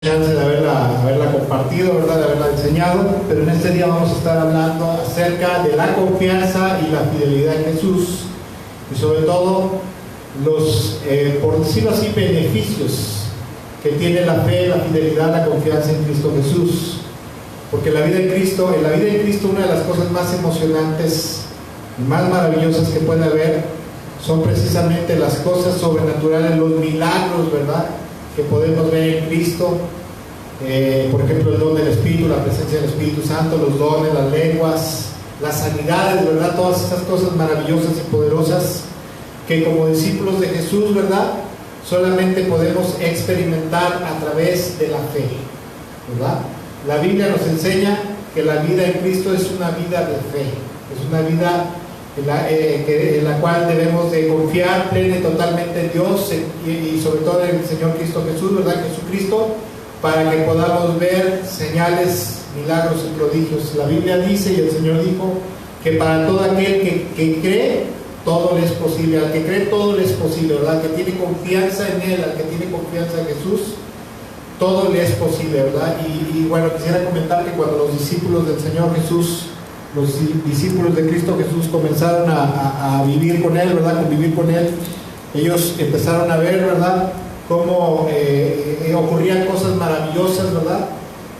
Chance de haberla compartido, ¿verdad? De haberla enseñado, pero en este día vamos a estar hablando acerca de la confianza y la fidelidad en Jesús, y sobre todo los, por decirlo así, beneficios que tiene la fe, la fidelidad, la confianza en Cristo Jesús. Porque en la vida de Cristo, una de las cosas más emocionantes y más maravillosas que puede haber son precisamente las cosas sobrenaturales, los milagros, ¿verdad?, que podemos ver en Cristo. Por ejemplo, el don del Espíritu, la presencia del Espíritu Santo, los dones, las lenguas, las sanidades, ¿verdad? Todas estas cosas maravillosas y poderosas que como discípulos de Jesús, ¿verdad?, solamente podemos experimentar a través de la fe, ¿verdad? La Biblia nos enseña que la vida en Cristo es una vida de fe, es una vida en la cual debemos de confiar plena y totalmente en Dios y sobre todo en el Señor Cristo Jesús, ¿verdad? Jesucristo, para que podamos ver señales, milagros y prodigios. La Biblia dice, y el Señor dijo, que para todo aquel que cree, todo le es posible. Al que cree, todo le es posible, ¿verdad? Al que tiene confianza en Él, al que tiene confianza en Jesús, todo le es posible, ¿verdad? Y bueno, quisiera comentar que cuando los discípulos del Señor Jesús, los discípulos de Cristo Jesús comenzaron a vivir con Él, ¿verdad?, convivir con Él, ellos empezaron a ver, ¿verdad?, cómo ocurrían cosas maravillosas, ¿verdad?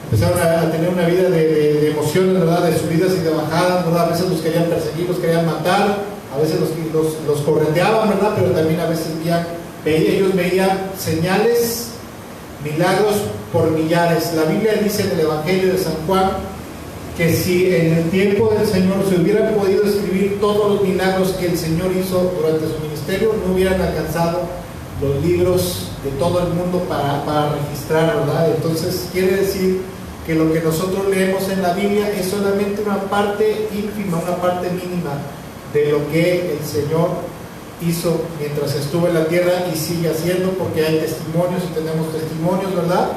Empezaron a tener una vida de emociones, ¿verdad?, de subidas y de bajadas, ¿verdad? A veces los querían perseguir, los querían matar, a veces los correteaban, ¿verdad?, pero también a veces ellos veían señales, milagros por millares. La Biblia dice en el Evangelio de San Juan que si en el tiempo del Señor se hubieran podido escribir todos los milagros que el Señor hizo durante su ministerio, no hubieran alcanzado los libros de todo el mundo para registrar, ¿verdad? Entonces quiere decir que lo que nosotros leemos en la Biblia es solamente una parte ínfima, una parte mínima de lo que el Señor hizo mientras estuvo en la tierra y sigue haciendo, porque hay testimonios y tenemos testimonios, ¿verdad?,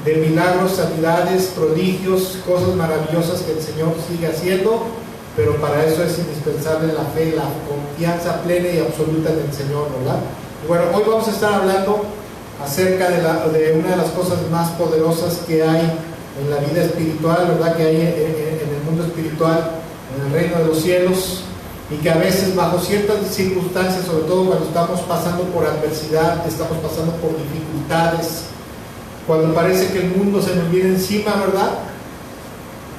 de milagros, sanidades, prodigios, cosas maravillosas que el Señor sigue haciendo, pero para eso es indispensable la fe, la confianza plena y absoluta en el Señor, ¿verdad? Y bueno, hoy vamos a estar hablando acerca de una de las cosas más poderosas que hay en la vida espiritual, ¿verdad?, que hay en el mundo espiritual, en el reino de los cielos, y que a veces bajo ciertas circunstancias, sobre todo cuando estamos pasando por adversidad, estamos pasando por dificultades, cuando parece que el mundo se nos viene encima, ¿verdad?,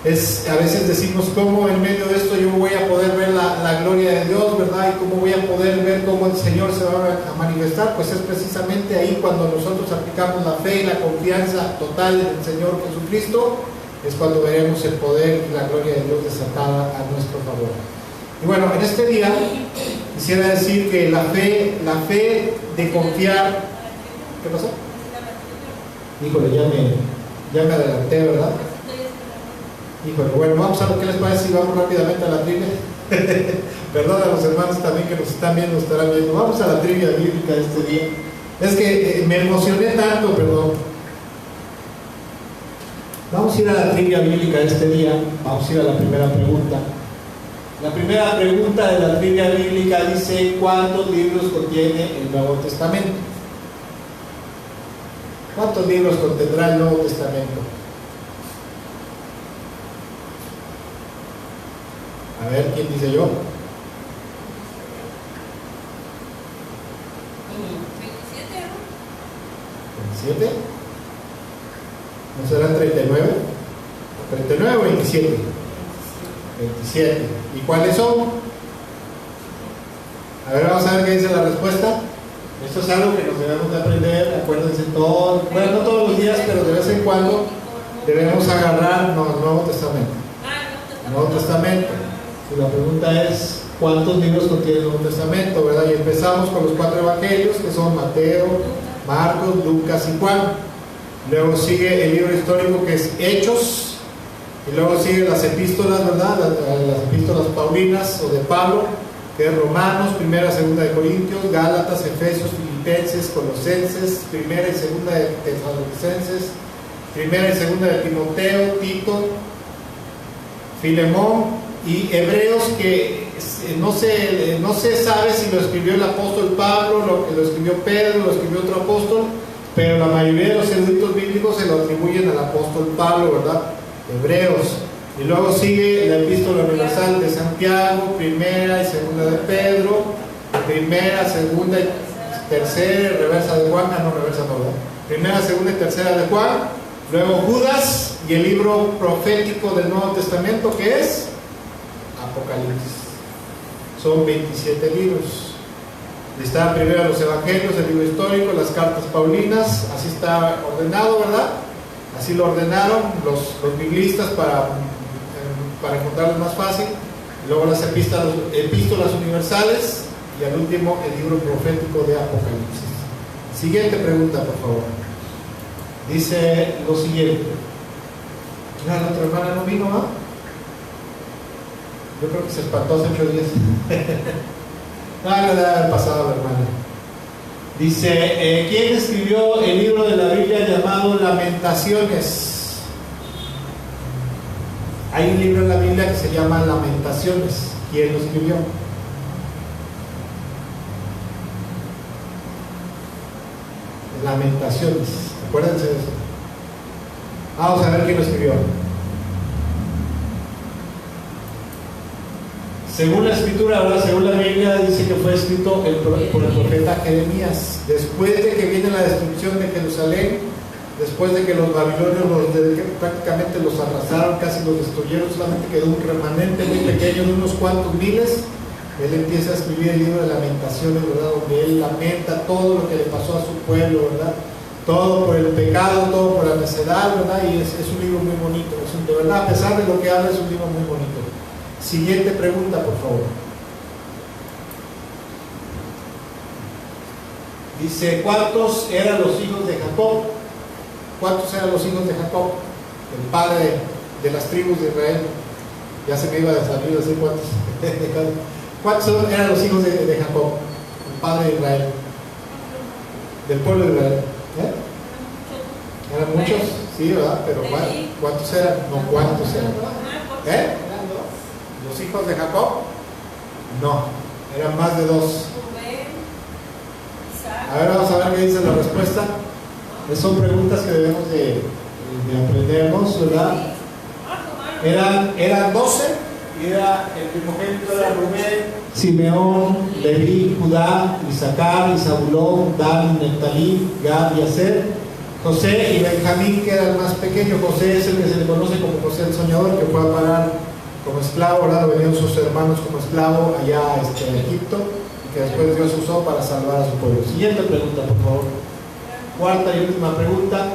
a veces decimos, ¿cómo en medio de esto yo voy a poder ver la gloria de Dios, ¿verdad?, y cómo voy a poder ver cómo el Señor se va a manifestar? Pues es precisamente ahí cuando nosotros aplicamos la fe y la confianza total en el Señor Jesucristo, es cuando veremos el poder y la gloria de Dios desatada a nuestro favor. Y bueno, en este día quisiera decir que la fe de confiar. ¿Qué pasó? Híjole, ya me adelanté, ¿verdad? Híjole, bueno, vamos a ver qué les parece si vamos rápidamente a la trivia. Perdón a los hermanos también que nos están viendo, estarán viendo. Vamos a la trivia bíblica de este día. Es que me emocioné tanto, perdón. Vamos a ir a la trivia bíblica de este día. Vamos a ir a la primera pregunta. La primera pregunta de la trivia bíblica dice: ¿cuántos libros contiene el Nuevo Testamento? ¿Cuántos libros contendrá el Nuevo Testamento? A ver, ¿quién dice yo? 27. ¿No serán 39? ¿39 o 27? 27. ¿Y cuáles son? A ver, vamos a ver qué dice la respuesta. Esto es algo que nos debemos de aprender, acuérdense todo, bueno, no todos los días, pero de vez en cuando debemos agarrar el Nuevo Testamento. El Nuevo Testamento. Y la pregunta es, ¿cuántos libros contiene el Nuevo Testamento, verdad? Y empezamos con los 4 evangelios, que son Mateo, Marcos, Lucas y Juan. Luego sigue el libro histórico, que es Hechos. Y luego siguen las epístolas, ¿verdad? Las epístolas paulinas o de Pablo, que es Romanos, 1 y 2 de Corintios, Gálatas, Efesios, Filipenses, Colosenses, 1 y 2 de Tesalonicenses, 1 y 2 de Timoteo, Tito, Filemón y Hebreos, que no se sabe si lo escribió el apóstol Pablo, lo escribió Pedro, lo escribió otro apóstol, pero la mayoría de los eruditos bíblicos se lo atribuyen al apóstol Pablo, ¿verdad? Hebreos. Y luego sigue la epístola universal de Santiago, primera y segunda de Pedro, primera, segunda y tercera, reversa de Juan, no, reversa no, ¿verdad? Primera, segunda y tercera de Juan, luego Judas y el libro profético del Nuevo Testamento, que es Apocalipsis. Son 27 libros. Está primero los evangelios, el libro histórico, las cartas paulinas, así está ordenado, ¿verdad? Así lo ordenaron los biblistas para encontrarlo más fácil. Luego las epístolas universales y al último el libro profético de Apocalipsis. Siguiente pregunta, por favor. Dice lo siguiente. La otra hermana no vino, ¿ah? Yo creo que se espantó hace 8 días. No debe haber pasado la hermana. Dice, ¿quién escribió el libro de la Biblia llamado Lamentaciones? Hay un libro en la Biblia que se llama Lamentaciones. ¿Quién lo escribió? Lamentaciones. Acuérdense de eso. Vamos a ver quién lo escribió. Según la escritura, ahora según la Biblia, dice que fue escrito por el profeta Jeremías. Después de que viene la destrucción de Jerusalén, después de que los babilonios prácticamente los arrasaron, casi los destruyeron, solamente quedó un remanente muy pequeño de unos cuantos miles. Él empieza a escribir el libro de Lamentaciones, ¿verdad? Donde él lamenta todo lo que le pasó a su pueblo, ¿verdad? Todo por el pecado, todo por la necedad, ¿verdad? Y es un libro muy bonito, de verdad, a pesar de lo que habla, es un libro muy bonito. Siguiente pregunta, por favor. Dice, ¿cuántos eran los hijos de Jacob? ¿Cuántos eran los hijos de Jacob? El padre de las tribus de Israel. Ya se me iba a salir así cuántos. ¿Cuántos eran los hijos de Jacob? El padre de Israel. Del pueblo de Israel. ¿Eran muchos? Sí, ¿verdad? Pero ¿cuántos eran? No, ¿cuántos eran? ¿Los hijos de Jacob? No, eran más de 2. A ver, vamos a ver qué dice la respuesta. Son preguntas que debemos de aprendernos, ¿verdad? Eran 12, y era el primogénito era Rubén, Simeón, Leví, Judá, Isaacar, Zabulón, Dan, Neftalí, Gad y Aser, José y Benjamín, que era el más pequeño. José es el que se le conoce como José el soñador, que fue a parar como esclavo, ¿verdad? Venían sus hermanos como esclavo allá en Egipto, y que después Dios usó para salvar a su pueblo. Siguiente pregunta, por favor. Cuarta y última pregunta.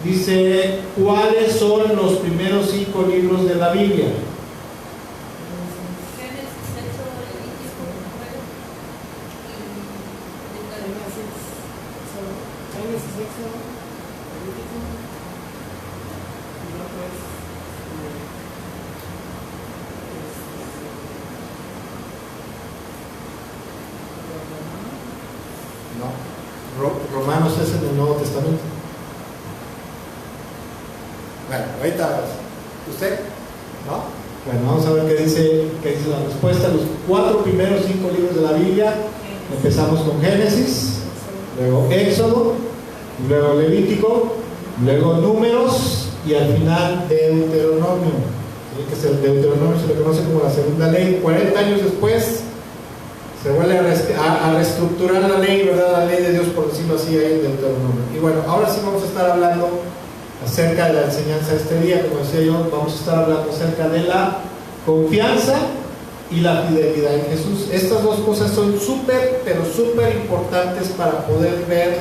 Dice, ¿cuáles son los primeros 5 libros de la Biblia? Romanos es en el Nuevo Testamento. Bueno, ahorita ¿usted? ¿No? Bueno, vamos a ver qué dice la respuesta. Los 4 primeros 5 libros de la Biblia. Empezamos con Génesis, luego Éxodo, luego Levítico, luego Números y al final Deuteronomio. ¿Sí? Que el Deuteronomio se le conoce como la segunda ley. 40 años después se vuelve a reestructurar la ley, ¿verdad? La ley de Dios, por decirlo así, ahí en Deuteronomio. Y bueno, ahora sí vamos a estar hablando acerca de la enseñanza de este día. Como decía yo, vamos a estar hablando acerca de la confianza y la fidelidad en Jesús. Estas dos cosas son súper, pero súper importantes para poder ver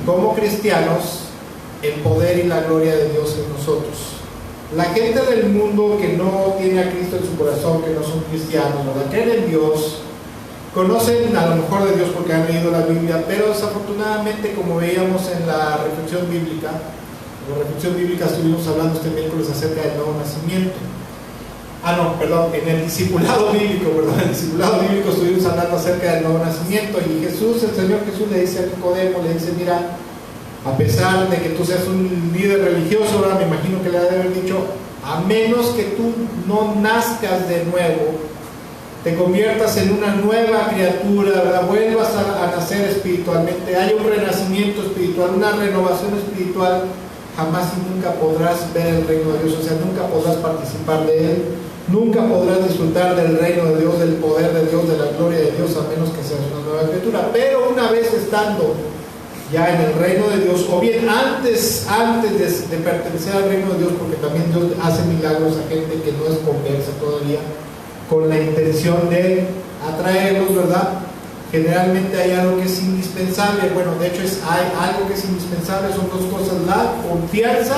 como cristianos el poder y la gloria de Dios en nosotros. La gente del mundo que no tiene a Cristo en su corazón, que no son cristianos, ¿verdad? Creen en Dios, conocen a lo mejor de Dios porque han leído la Biblia, pero desafortunadamente, como veíamos en la reflexión bíblica, estuvimos hablando este miércoles acerca del nuevo nacimiento. En el discipulado bíblico, ¿verdad? En el discipulado bíblico estuvimos hablando acerca del nuevo nacimiento, y Jesús, el Señor Jesús le dice a Nicodemo, le dice, mira, a pesar de que tú seas un líder religioso, ¿verdad? Me imagino que le ha de haber dicho, a menos que tú no nazcas de nuevo, te conviertas en una nueva criatura, ¿verdad? Vuelvas a nacer espiritualmente, haya un renacimiento espiritual, una renovación espiritual, jamás y nunca podrás ver el reino de Dios, o sea, nunca podrás participar de él, nunca podrás disfrutar del reino de Dios, del poder de Dios, de la gloria de Dios, a menos que seas una nueva criatura. Pero una vez estando ya en el reino de Dios, o bien antes de pertenecer al reino de Dios, porque también Dios hace milagros a gente que no es conversa todavía, con la intención de atraerlos, ¿verdad? Generalmente hay algo que es indispensable. Bueno, de hecho hay algo que es indispensable, son dos cosas: la confianza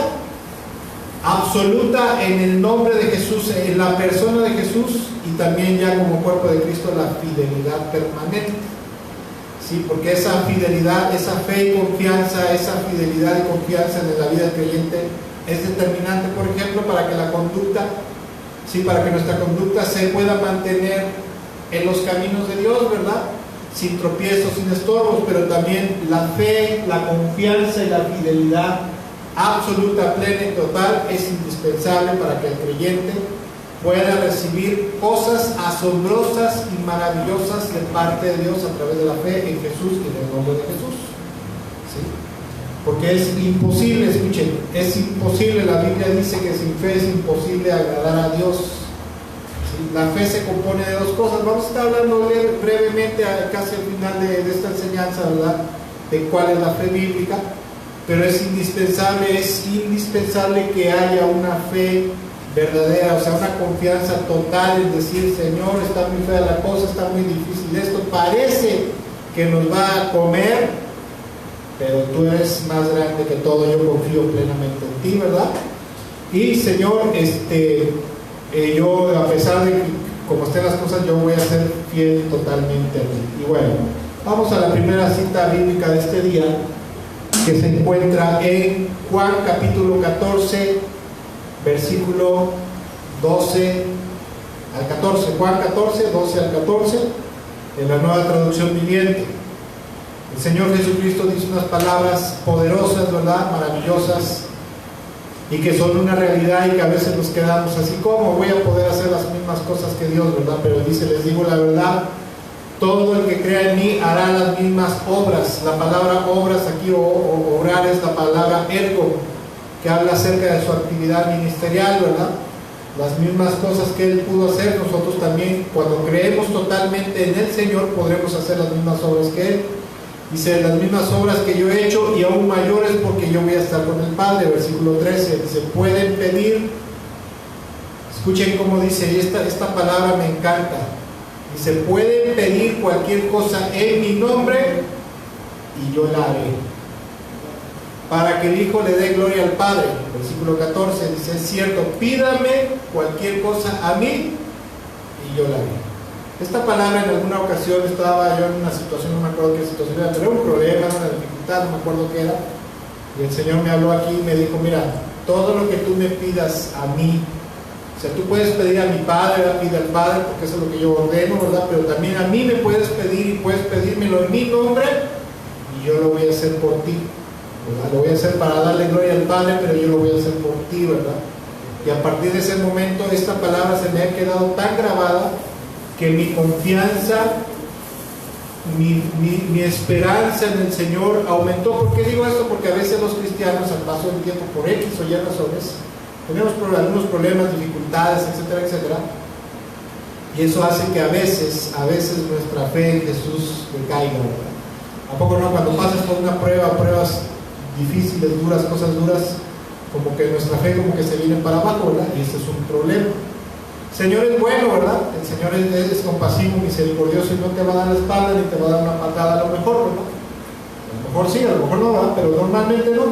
absoluta en el nombre de Jesús, en la persona de Jesús, y también ya como cuerpo de Cristo la fidelidad permanente. Sí, porque esa fidelidad, esa fe y confianza, esa fidelidad y confianza en la vida del creyente es determinante, por ejemplo, para que la conducta, sí, para que nuestra conducta se pueda mantener en los caminos de Dios, ¿verdad? Sin tropiezos, sin estorbos, pero también la fe, la confianza y la fidelidad absoluta, plena y total es indispensable para que el creyente pueda recibir cosas asombrosas y maravillosas de parte de Dios a través de la fe en Jesús y en el nombre de Jesús. ¿Sí? Porque es imposible, escuchen, es imposible, la Biblia dice que sin fe es imposible agradar a Dios. ¿Sí? La fe se compone de dos cosas. Vamos a estar hablando brevemente, casi al final de esta enseñanza, ¿verdad?, de cuál es la fe bíblica, pero es indispensable que haya una fe verdadera, o sea, una confianza total en decir: Señor, está muy fea la cosa, está muy difícil esto, parece que nos va a comer, pero tú eres más grande que todo, yo confío plenamente en ti, ¿verdad? Y Señor, yo, a pesar de que como estén las cosas, yo voy a ser fiel totalmente a ti. Y bueno, vamos a la primera cita bíblica de este día, que se encuentra en Juan capítulo 14, versículo 12 al 14. Juan 14, 12 al 14, en la Nueva Traducción Viviente. El Señor Jesucristo dice unas palabras poderosas, ¿verdad?, maravillosas, y que son una realidad, y que a veces nos quedamos así: ¿cómo voy a poder hacer las mismas cosas que Dios, verdad? Pero dice: les digo la verdad, todo el que crea en mí hará las mismas obras. La palabra obras aquí, o obrar, es la palabra ergo, que habla acerca de su actividad ministerial, ¿verdad? Las mismas cosas que Él pudo hacer, nosotros también, cuando creemos totalmente en el Señor, podremos hacer las mismas obras que Él. Dice: las mismas obras que yo he hecho y aún mayores, porque yo voy a estar con el Padre. Versículo 13, dice: pueden pedir. Escuchen cómo dice, y esta palabra me encanta. Dice: pueden pedir cualquier cosa en mi nombre y yo la haré, para que el Hijo le dé gloria al Padre. Versículo 14 dice: es cierto, pídame cualquier cosa a mí y yo la haré. Esta palabra, en alguna ocasión estaba yo en una situación, no me acuerdo qué situación era, pero era un problema, una dificultad, no me acuerdo qué era, y el Señor me habló aquí y me dijo: mira, todo lo que tú me pidas a mí, o sea, tú puedes pedir a mi Padre, pide al Padre, porque eso es lo que yo ordeno, ¿verdad? Pero también a mí me puedes pedir, y puedes pedírmelo en mi nombre, y yo lo voy a hacer por ti, ¿verdad? Lo voy a hacer para darle gloria al Padre, pero yo lo voy a hacer por ti, ¿verdad? Y a partir de ese momento, esta palabra se me ha quedado tan grabada, que mi confianza, mi esperanza en el Señor aumentó. ¿Por qué digo esto? Porque a veces los cristianos, al paso del tiempo, por X o Y razones, tenemos algunos problemas, dificultades, etcétera, etcétera, y eso hace que a veces nuestra fe en Jesús decaiga, ¿verdad? ¿A poco no? Cuando pasas por una pruebas difíciles, duras, cosas duras, como que nuestra fe como que se viene para abajo, ¿verdad? Y ese es un problema. El Señor es bueno, ¿verdad? El Señor es compasivo, misericordioso, y no te va a dar la espalda ni te va a dar una patada, a lo mejor, ¿verdad? A lo mejor sí, a lo mejor no, ¿verdad? Pero normalmente no.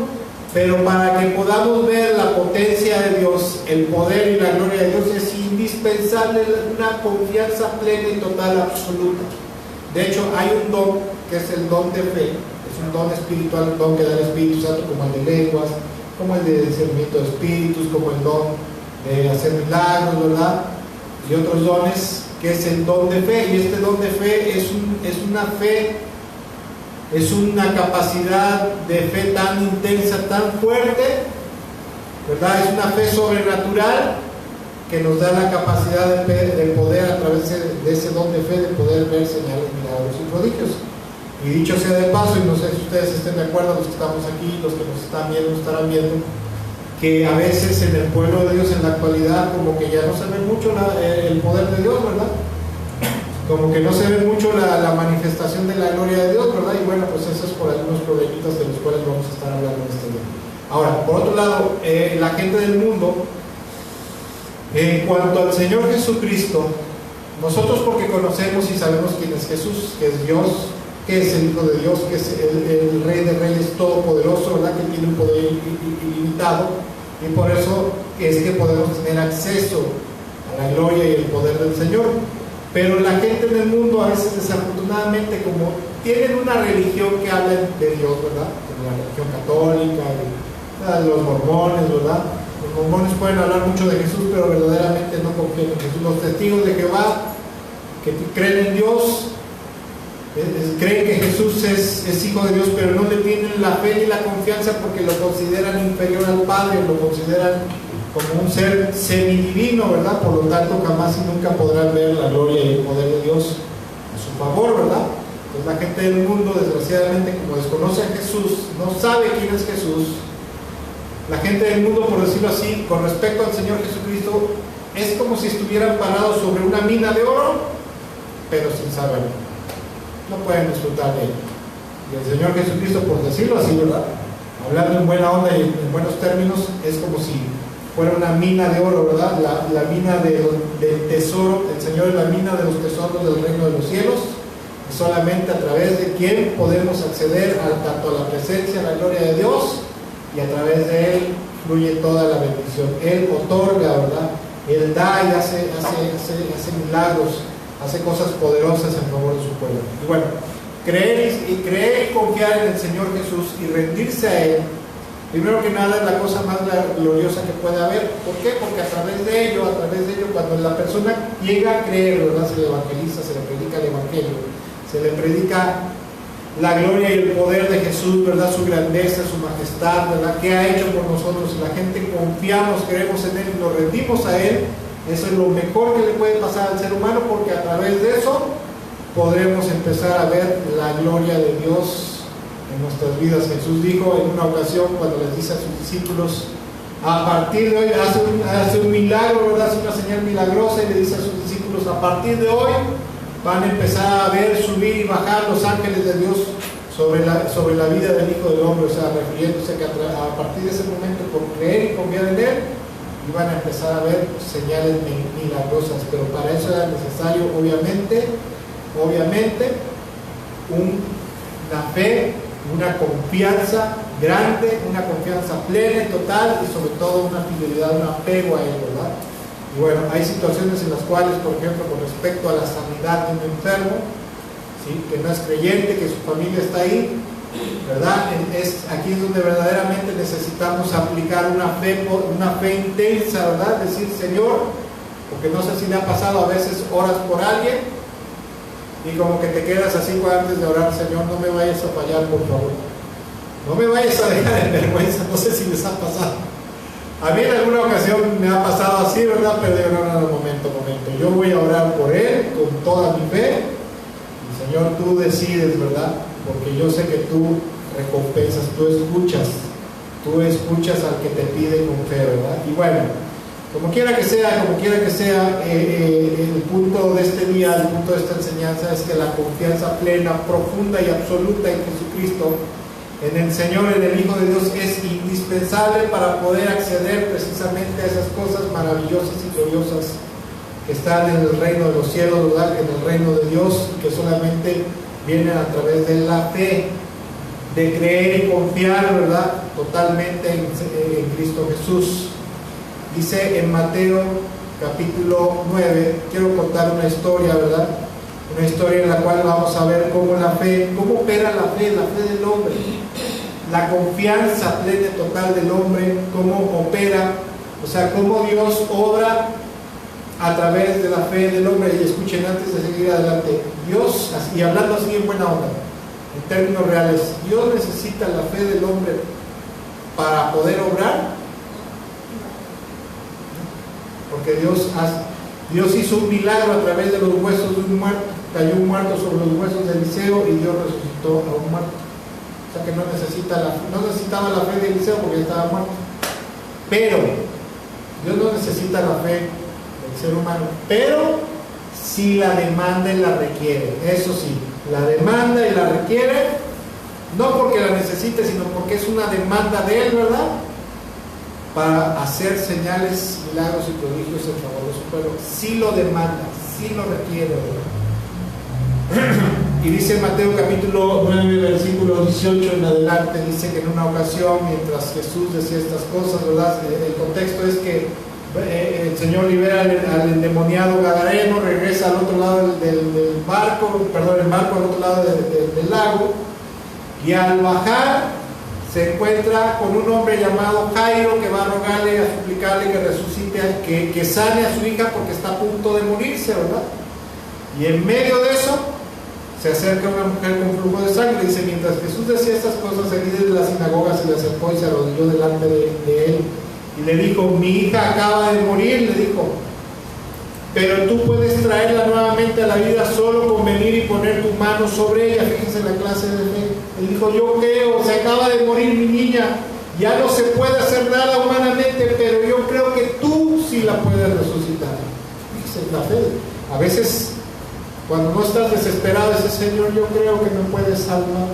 Pero para que podamos ver la potencia de Dios, el poder y la gloria de Dios, es indispensable una confianza plena y total, absoluta. De hecho, hay un don que es el don de fe, es un don espiritual, un don que da el Espíritu Santo, como el de lenguas, como el de discernimiento de espíritus, como el don de hacer milagros, ¿verdad? Y otros dones, que es el don de fe. Y este don de fe es una fe, es una capacidad de fe tan intensa, tan fuerte, ¿verdad? Es una fe sobrenatural, que nos da la capacidad de poder, a través de ese don de fe, de poder ver señales, milagros y prodigios. Y dicho sea de paso, y no sé si ustedes estén de acuerdo, los que estamos aquí, los que nos están viendo, estarán viendo, que a veces en el pueblo de Dios en la actualidad como que ya no se ve mucho el poder de Dios, ¿verdad? Como que no se ve mucho la manifestación de la gloria de Dios, ¿verdad? Y bueno, pues eso es por algunos problemitas de los cuales vamos a estar hablando en este día. Ahora, por otro lado, la gente del mundo, en cuanto al Señor Jesucristo, nosotros porque conocemos y sabemos quién es Jesús, que es Dios, que es el Hijo de Dios, que es el Rey de Reyes todopoderoso, ¿verdad? Que tiene un poder ilimitado, y por eso es que podemos tener acceso a la gloria y el poder del Señor. Pero la gente del mundo a veces desafortunadamente, como tienen una religión que habla de Dios, ¿verdad? Como la religión católica, los mormones, ¿verdad? Los mormones pueden hablar mucho de Jesús, pero verdaderamente no confían en Jesús. Los testigos de Jehová, que creen en Dios, creen que Jesús es Hijo de Dios, pero no le tienen la fe ni la confianza porque lo consideran inferior al Padre, lo consideran como un ser semidivino, ¿verdad? Por lo tanto, jamás y nunca podrán ver la gloria y el poder de Dios a su favor, ¿verdad? Entonces la gente del mundo, desgraciadamente, como desconoce a Jesús, no sabe quién es Jesús. La gente del mundo, por decirlo así, con respecto al Señor Jesucristo, es como si estuvieran parados sobre una mina de oro, pero sin saberlo. No pueden disfrutar de él. Y el Señor Jesucristo, por decirlo así, ¿verdad? Hablando en buena onda y en buenos términos, es como si fuera una mina de oro, ¿verdad? La mina del tesoro. El Señor es la mina de los tesoros del reino de los cielos. Y solamente a través de quien podemos acceder tanto a la presencia, a la gloria de Dios, y a través de Él fluye toda la bendición. Él otorga, ¿verdad? Él da y hace milagros, hace cosas poderosas en favor de su pueblo. Y bueno, creer y confiar en el Señor Jesús y rendirse a Él, primero que nada, es la cosa más gloriosa que puede haber. ¿Por qué? Porque a través de ello, cuando la persona llega a creer, ¿verdad? Se le evangeliza, se le predica el Evangelio, se le predica la gloria y el poder de Jesús, ¿verdad? Su grandeza, su majestad, ¿verdad? ¿Qué ha hecho por nosotros? Si la gente confiamos, creemos en Él y nos rendimos a Él, eso es lo mejor que le puede pasar al ser humano, porque a través de eso podremos empezar a ver la gloria de Dios en nuestras vidas. Jesús dijo en una ocasión, cuando les dice a sus discípulos, a partir de hoy, hace un milagro, ¿verdad? Hace una señal milagrosa, y le dice a sus discípulos, a partir de hoy van a empezar a ver subir y bajar los ángeles de Dios sobre la vida del Hijo del Hombre, o sea, refiriéndose que a partir de ese momento, por creer y confiar en Él, iban a empezar a ver señales milagrosas. Pero para eso era necesario, obviamente, una fe, una confianza grande, una confianza plena y total, y sobre todo una fidelidad, un apego a Él, ¿verdad? Y bueno, hay situaciones en las cuales, por ejemplo, con respecto a la sanidad de un enfermo, ¿sí? Que no es creyente, que su familia está ahí, ¿verdad? Aquí es donde verdaderamente necesitamos aplicar una fe intensa, ¿verdad? Decir, Señor, porque no sé si le ha pasado, a veces oras por alguien y como que te quedas así antes de orar, Señor, no me vayas a fallar, por favor, no me vayas a dejar en vergüenza. No sé si les ha pasado. A mí en alguna ocasión me ha pasado así, ¿verdad? Pero digo, no, momento, yo voy a orar por él con toda mi fe, y Señor, tú decides, ¿verdad? Porque yo sé que tú recompensas, tú escuchas al que te pide con fe, ¿verdad? Y bueno, como quiera que sea, el punto de este día, el punto de esta enseñanza es que la confianza plena, profunda y absoluta en Jesucristo, en el Señor, en el Hijo de Dios, es indispensable para poder acceder precisamente a esas cosas maravillosas y gloriosas que están en el reino de los cielos, ¿verdad? En el reino de Dios, y que solamente vienen a través de la fe, de creer y confiar, ¿verdad? Totalmente en Cristo Jesús. Dice en Mateo capítulo 9, quiero contar una historia, ¿verdad? Una historia en la cual vamos a ver cómo opera la fe del hombre, la confianza plena y total del hombre, cómo opera, o sea, cómo Dios obra a través de la fe del hombre. Y escuchen, antes de seguir adelante, Dios, y hablando así en buena onda, en términos reales, Dios necesita la fe del hombre para poder obrar. ¿Por porque Dios hizo un milagro a través de los huesos de un muerto. Cayó un muerto sobre los huesos de Eliseo y Dios resucitó a un muerto. O sea que no necesitaba la fe de Eliseo porque estaba muerto. Pero Dios no necesita la fe del ser humano, pero si la demanda y la requiere. Eso sí, la demanda y la requiere, no porque la necesite, sino porque es una demanda de Él, ¿verdad? Para hacer señales, milagros y prodigios en favor de su pueblo. Sí lo demanda, sí lo requiere, ¿verdad? Y dice Mateo capítulo 9, versículo 18 en adelante, dice que en una ocasión, mientras Jesús decía estas cosas, ¿verdad? El contexto es que el Señor libera al endemoniado gadareno, regresa al otro lado del barco, el barco al otro lado del lago, y al bajar se encuentra con un hombre llamado Jairo que va a rogarle, a suplicarle que resucite, que sane a su hija porque está a punto de morirse, ¿verdad? Y en medio de eso se acerca una mujer con flujo de sangre. Dice, mientras Jesús decía estas cosas, el líder de la sinagoga se le acercó y se arrodilló delante de él y le dijo, mi hija acaba de morir, le dijo, pero tú puedes traerla nuevamente a la vida solo con venir y poner tu mano sobre ella. Fíjense la clase de fe. Él dijo, yo creo, se acaba de morir mi niña, ya no se puede hacer nada humanamente, pero yo creo que tú sí la puedes resucitar. Fíjense la fe. A veces cuando no estás desesperado, dices, Señor, yo creo que me puedes salvar.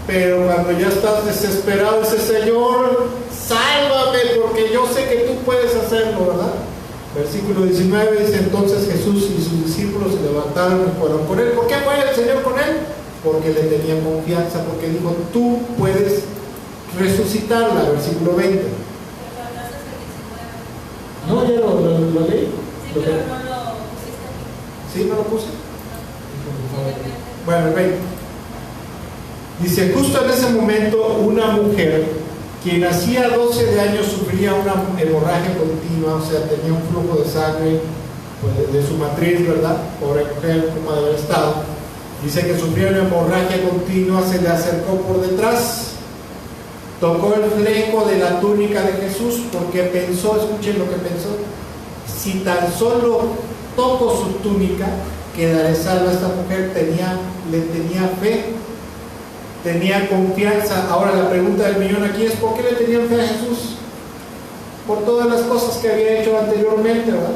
Pero cuando ya estás desesperado, dices, Señor, sálvame, porque yo sé que tú puedes hacerlo, ¿verdad? Versículo 19 dice, entonces Jesús y sus discípulos se levantaron y fueron con él. ¿Por qué fue el Señor con él? Porque le tenía confianza, porque dijo, tú puedes resucitarla. Versículo 20. No, ya lo leí. Sí, pero no lo pusiste aquí. ¿Sí? ¿No lo puse? Bueno, el 20. Dice, justo en ese momento una mujer, quien hacía 12 años sufría una hemorragia continua, o sea, tenía un flujo de sangre pues, de su matriz, ¿verdad? Pobre mujer, como de haber estado. Dice que sufría una hemorragia continua, se le acercó por detrás, tocó el fleco de la túnica de Jesús, porque pensó, escuchen lo que pensó, si tan solo toco su túnica, quedaré salva. Esta mujer le tenía fe, tenía confianza. Ahora la pregunta del millón aquí es, ¿por qué le tenían fe a Jesús? Por todas las cosas que había hecho anteriormente, ¿verdad?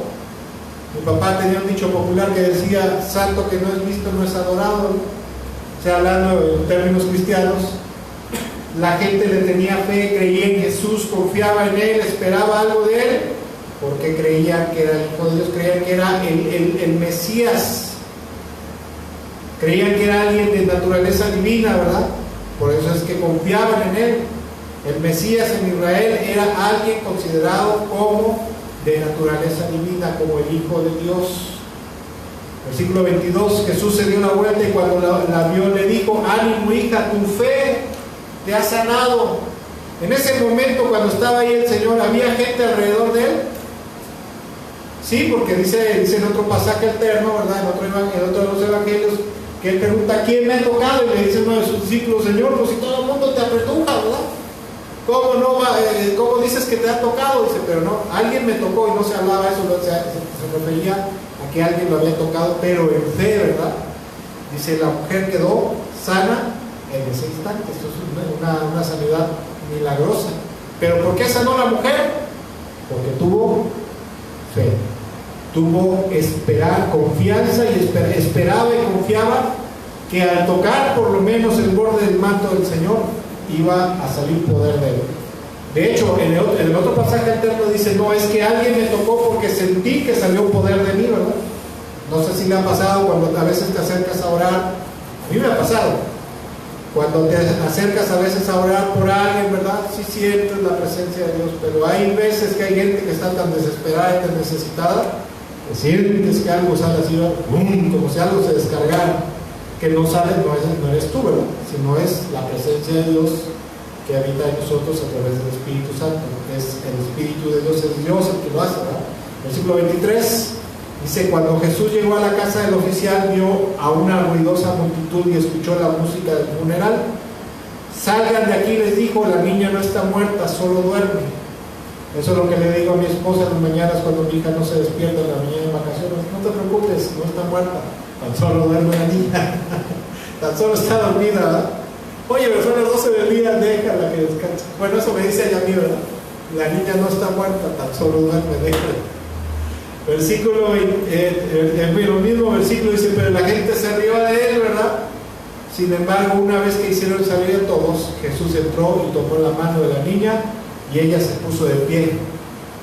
Mi papá tenía un dicho popular que decía, santo que no es visto no es adorado, ¿no? O sea, hablando en términos cristianos, la gente le tenía fe, creía en Jesús, confiaba en Él, esperaba algo de Él, porque creían que era el Hijo de Dios, creían que era el Mesías, creían que era alguien de naturaleza divina, ¿verdad? Por eso es que confiaban en Él. El Mesías en Israel era alguien considerado como de naturaleza divina, como el Hijo de Dios. Versículo 22, Jesús se dio una vuelta y cuando la vio le dijo, ánimo hija, tu fe te ha sanado. En ese momento cuando estaba ahí el Señor, ¿había gente alrededor de Él? Sí, porque dice en otro pasaje alterno, ¿verdad? En otro de los evangelios, que Él pregunta, ¿quién me ha tocado? Y le dice uno de sus discípulos, Señor, pues si todo el mundo te apretuja, ¿verdad? ¿Cómo dices que te ha tocado? Dice, pero no, alguien me tocó, y no se hablaba eso, se refería a que alguien lo había tocado, pero en fe, ¿verdad? Dice, la mujer quedó sana en ese instante. Esto es una sanidad milagrosa. ¿Pero por qué sanó la mujer? Porque tuvo fe, tuvo confianza, y esperaba y confiaba que al tocar por lo menos el borde del manto del Señor iba a salir poder de Él. De hecho, en el otro pasaje alterno dice, no, es que alguien me tocó porque sentí que salió poder de mí, ¿verdad? No sé si le ha pasado cuando a veces te acercas a orar. A mí me ha pasado. Cuando te acercas a veces a orar por alguien, ¿verdad? Sí sientes la presencia de Dios, pero hay veces que hay gente que está tan desesperada y tan necesitada, que sientes que algo sale así, como si algo se descargara, que no sale, no eres tú, ¿verdad? Sino es la presencia de Dios que habita en nosotros a través del Espíritu Santo. Es el Espíritu de Dios, es Dios el que lo hace, ¿verdad? Versículo 23 dice, cuando Jesús llegó a la casa del oficial, vio a una ruidosa multitud y escuchó la música del funeral. Salgan de aquí, les dijo, la niña no está muerta, solo duerme. Eso es lo que le digo a mi esposa en las mañanas cuando mi hija no se despierta en la mañana en vacaciones. No te preocupes, no está muerta, tan solo duerme la niña, tan solo está dormida, ¿verdad? Oye, pero son las 12 del día, déjala que descanse. Bueno, eso me dice ella a mí, ¿verdad? La niña no está muerta, tan solo duerme, déjala. Versículo, el mismo versículo dice, pero la gente se rió de él, ¿verdad? Sin embargo, una vez que hicieron salir a todos, Jesús entró y tomó la mano de la niña y ella se puso de pie.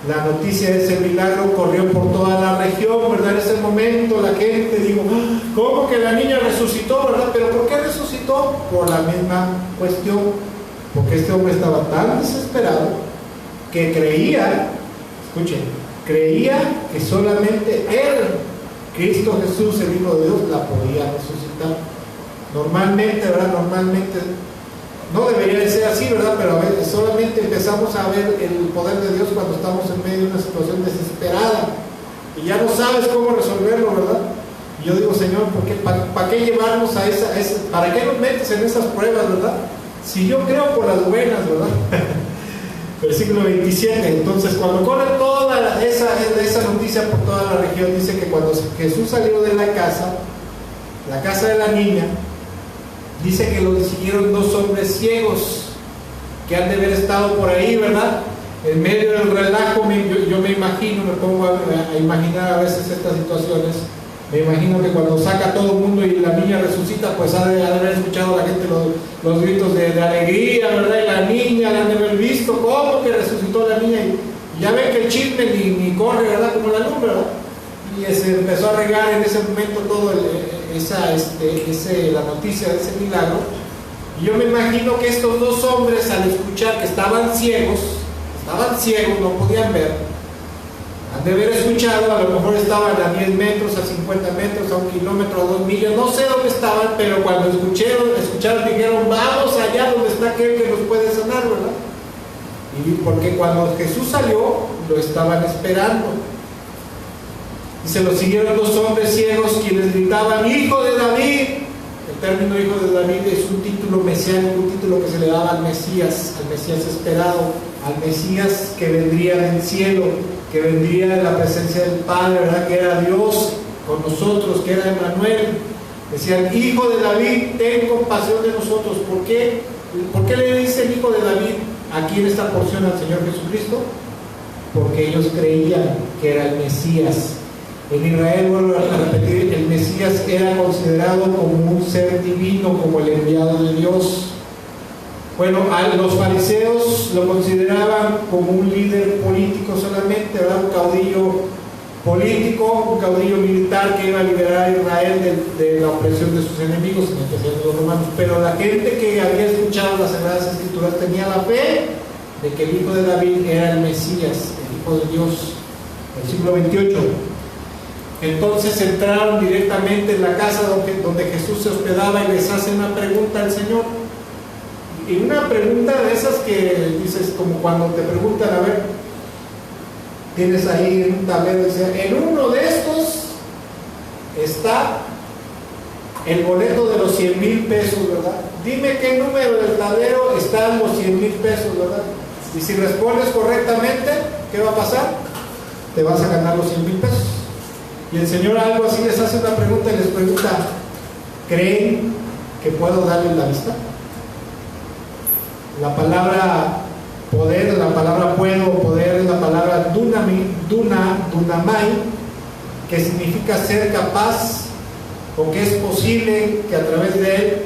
La noticia de ese milagro corrió por toda la región, ¿verdad? En ese momento la gente dijo, ¿cómo que la niña resucitó, verdad? ¿Pero por qué resucitó? Por la misma cuestión, porque este hombre estaba tan desesperado que creía, escuchen, creía que solamente él, Cristo Jesús, el Hijo de Dios, la podía resucitar. Normalmente, ¿verdad? Normalmente no debería de ser así, ¿verdad? Pero a veces solamente empezamos a ver el poder de Dios cuando estamos en medio de una situación desesperada y ya no sabes cómo resolverlo, ¿verdad? Y yo digo, Señor, ¿para qué llevarnos a esa, para qué nos metes en esas pruebas, ¿verdad? Si yo creo por las buenas, ¿verdad? Versículo 27. Entonces, cuando corre toda esa noticia por toda la región, dice que cuando Jesús salió de la casa de la niña, dice que lo siguieron dos hombres ciegos que han de haber estado por ahí, ¿verdad? En medio del relajo, yo me imagino, me pongo a imaginar a veces estas situaciones. Me imagino que cuando saca a todo el mundo y la niña resucita, pues ha de haber escuchado a la gente los gritos de alegría, ¿verdad? Y la niña la han de haber visto, ¿cómo que resucitó la niña? Y ya ven que el chisme ni corre, ¿verdad? Como la lumbre, ¿verdad? Y se empezó a regar en ese momento todo la noticia de ese milagro. Y yo me imagino que estos dos hombres, al escuchar que estaban ciegos, no podían ver, han de haber escuchado, a lo mejor estaban a 10 metros, a 50 metros, a 1 kilómetro, a 2 millas, no sé dónde estaban, pero cuando escucharon, dijeron, vamos allá donde está aquel que nos puede sanar, ¿verdad? Y porque cuando Jesús salió, lo estaban esperando. Y se lo siguieron dos hombres ciegos quienes gritaban, ¡Hijo de David! El término Hijo de David es un título mesiánico, un título que se le daba al Mesías esperado, al Mesías que vendría del cielo, que vendría de la presencia del Padre, ¿verdad? Que era Dios con nosotros, que era Emmanuel. Decían, Hijo de David, ten compasión de nosotros. ¿Por qué? ¿Por qué le dicen Hijo de David aquí en esta porción al Señor Jesucristo? Porque ellos creían que era el Mesías. En Israel, vuelvo a repetir, el Mesías era considerado como un ser divino, como el enviado de Dios. Bueno, a los fariseos lo consideraban como un líder político solamente, ¿verdad? Un caudillo político, un caudillo militar que iba a liberar a Israel de la opresión de sus enemigos, en especial de los romanos. Pero la gente que había escuchado las Sagradas Escrituras tenía la fe de que el Hijo de David era el Mesías, el Hijo de Dios. Versículo 28. Entonces entraron directamente en la casa donde Jesús se hospedaba y les hace una pregunta al Señor. Y una pregunta de esas que dices, como cuando te preguntan, a ver, tienes ahí un tablero, dice, en uno de estos está el boleto de los 100,000 pesos, ¿verdad? Dime qué número del tablero están los 100,000 pesos, ¿verdad? Y si respondes correctamente, ¿qué va a pasar? Te vas a ganar los 100,000 pesos. Y el Señor algo así les hace una pregunta y les pregunta, ¿creen que puedo darles la vista? La palabra poder, la palabra puedo, poder, es la palabra dunamai, que significa ser capaz, o que es posible que a través de él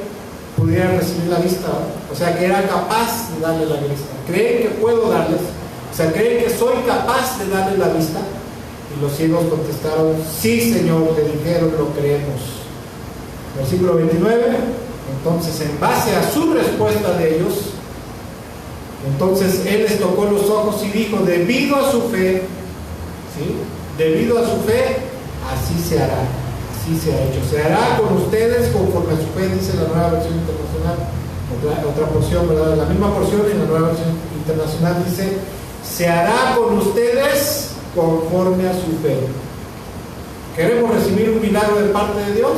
pudieran recibir la vista, o sea, que era capaz de darle la vista. ¿Creen que puedo darles? O sea, ¿creen que soy capaz de darles la vista? Y los ciegos contestaron, sí, Señor, le dijeron, lo creemos. Versículo 29, entonces en base a su respuesta de ellos, entonces Él les tocó los ojos y dijo, debido a su fe, ¿sí? Debido a su fe, así se hará, así se ha hecho. Se hará con ustedes conforme a su fe, dice la Nueva Versión Internacional, otra porción, ¿verdad? La misma porción en la Nueva Versión Internacional dice, se hará con ustedes conforme a su fe. ¿Queremos recibir un milagro de parte de Dios?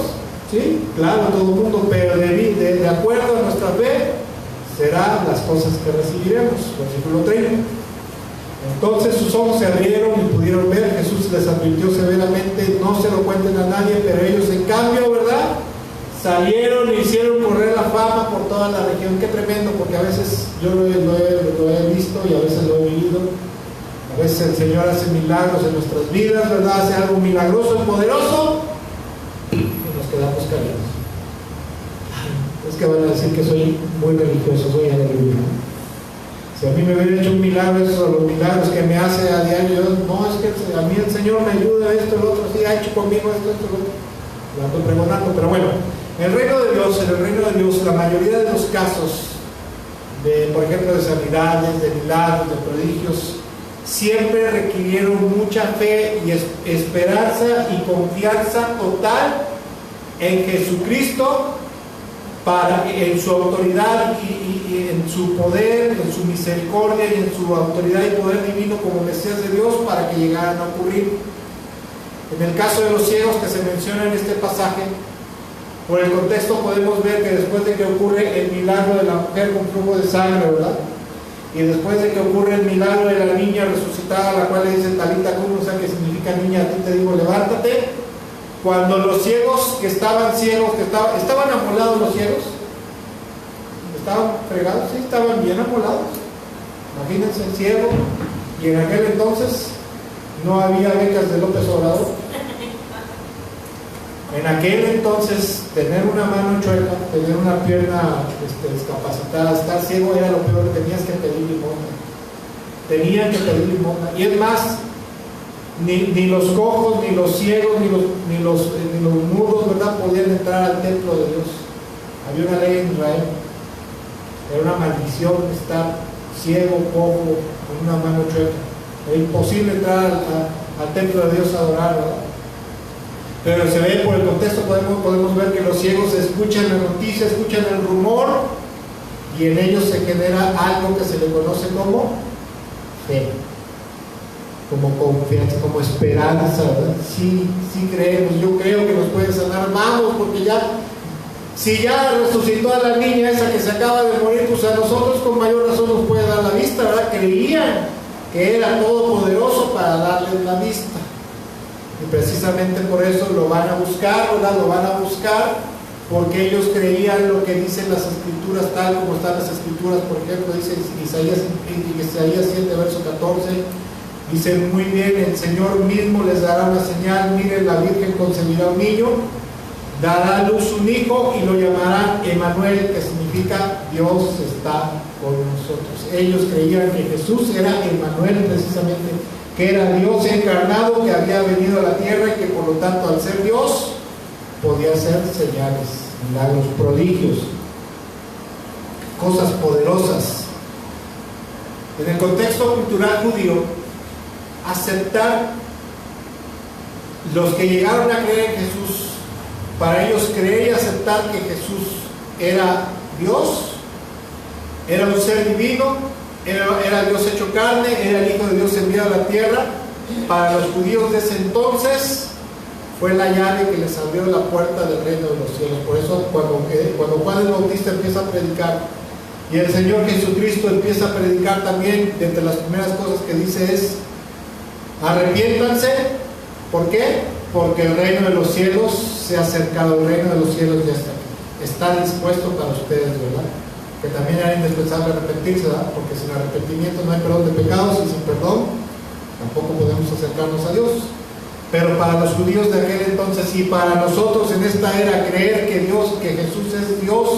Sí, claro, todo el mundo, pero de acuerdo a nuestra fe serán las cosas que recibiremos. Versículo 30. Entonces sus ojos se abrieron y pudieron ver. Jesús les advirtió severamente: no se lo cuenten a nadie. Pero ellos, en cambio, ¿verdad?, salieron e hicieron correr la fama por toda la región. Qué tremendo, porque a veces yo lo he visto y a veces lo he vivido. A veces el Señor hace milagros en nuestras vidas, ¿verdad? Hace algo milagroso y poderoso y nos quedamos callados. Es que van a decir que soy muy religioso, soy aleluya. Si a mí me hubiera hecho un milagro, eso, los milagros que me hace a diario, yo, no, es que a mí el Señor me ayuda, esto, lo otro, sí, ha hecho conmigo esto, lo otro. Lo ando pregonando, pero bueno, en el reino de Dios, la mayoría de los casos, por ejemplo, de sanidades, de milagros, de prodigios, siempre requirieron mucha fe y esperanza y confianza total en Jesucristo, en su autoridad y en su poder, en su misericordia y en su autoridad y poder divino como Mesías de Dios, para que llegaran a ocurrir. En el caso de los ciegos que se menciona en este pasaje, por el contexto podemos ver que después de que ocurre el milagro de la mujer con flujo de sangre, ¿verdad?, y después de que ocurre el milagro de la niña resucitada, la cual le dice Talita cum, o sea, que significa niña, a ti te digo levántate. Cuando los ciegos que estaban ciegos, estaban amolados los ciegos, estaban fregados, sí, estaban bien amolados. Imagínense el ciego, y en aquel entonces no había becas de López Obrador. En aquel entonces, tener una mano chueca, tener una pierna discapacitada, estar ciego era lo peor. Tenías que pedir limosna. Tenían que pedir limosna. Y es más, ni los cojos, ni los ciegos, ni los mudos, ¿verdad?, podían entrar al templo de Dios. Había una ley en Israel. Era una maldición estar ciego, cojo, con una mano chueca. Era imposible entrar al templo de Dios a adorar, ¿verdad? Pero se ve por el contexto, podemos ver que los ciegos escuchan la noticia, escuchan el rumor, y en ellos se genera algo que se le conoce como fe, como confianza, como esperanza, ¿verdad? Sí creemos, yo creo que nos puede sanar, vamos, porque si ya resucitó a la niña esa que se acaba de morir, pues a nosotros con mayor razón nos puede dar la vista, ¿verdad? Creían que era todopoderoso para darles la vista. Y precisamente por eso lo van a buscar, ¿verdad? Lo van a buscar porque ellos creían lo que dicen las escrituras, tal como están las escrituras. Por ejemplo, dice Isaías 7, verso 14, dice muy bien: el Señor mismo les dará una señal, miren, la Virgen concebirá un niño, dará a luz un hijo y lo llamarán Emmanuel, que significa Dios está con nosotros. Ellos creían que Jesús era Emmanuel, precisamente, que era Dios encarnado, que había venido a la tierra y que por lo tanto, al ser Dios, podía hacer señales, milagros, prodigios, cosas poderosas. En el contexto cultural judío, aceptar los que llegaron a creer en Jesús, para ellos creer y aceptar que Jesús era Dios, era un ser divino, era Dios hecho carne, era el Hijo de Dios enviado a la tierra, para los judíos de ese entonces fue la llave que les abrió la puerta del reino de los cielos. Por eso cuando Juan el Bautista empieza a predicar y el Señor Jesucristo empieza a predicar también, de entre las primeras cosas que dice es: arrepiéntanse. ¿Por qué? Porque el reino de los cielos se ha acercado, el reino de los cielos ya está aquí, está dispuesto para ustedes, ¿verdad? Que también era indispensable arrepentirse, ¿verdad? Porque sin arrepentimiento no hay perdón de pecados, y sin perdón tampoco podemos acercarnos a Dios. Pero para los judíos de aquel entonces y para nosotros en esta era, creer que Jesús es Dios,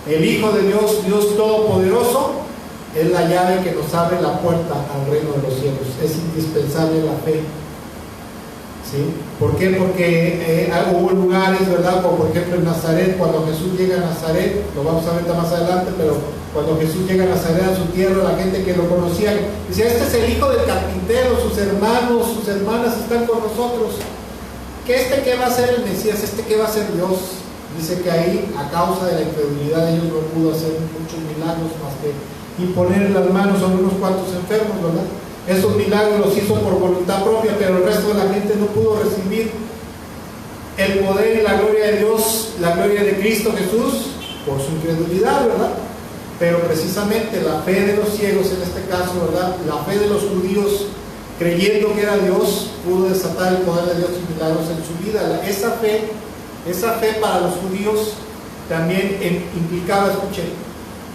el Hijo de Dios, Dios Todopoderoso, es la llave que nos abre la puerta al reino de los cielos. Es indispensable la fe. ¿Sí? ¿Por qué? Porque hubo lugares, ¿verdad? Como por ejemplo en Nazaret, cuando Jesús llega a Nazaret, lo vamos a ver más adelante, pero cuando Jesús llega a Nazaret, a su tierra, la gente que lo conocía decía: este es el hijo del carpintero, sus hermanos, sus hermanas están con nosotros. ¿Qué va a ser el Mesías? ¿Qué va a ser Dios? Dice que ahí, a causa de la incredulidad de ellos, no pudo hacer muchos milagros más que imponer las manos sobre unos cuantos enfermos, ¿verdad? Esos milagros los hizo por voluntad propia, pero el resto de la gente no pudo recibir el poder y la gloria de Dios, la gloria de Cristo Jesús, por su incredulidad, ¿verdad? pero precisamente la fe de los ciegos en este caso, ¿verdad? La fe de los judíos creyendo que era Dios, pudo desatar el poder de Dios y milagros en su vida. Esa fe para los judíos también implicaba, escuchen,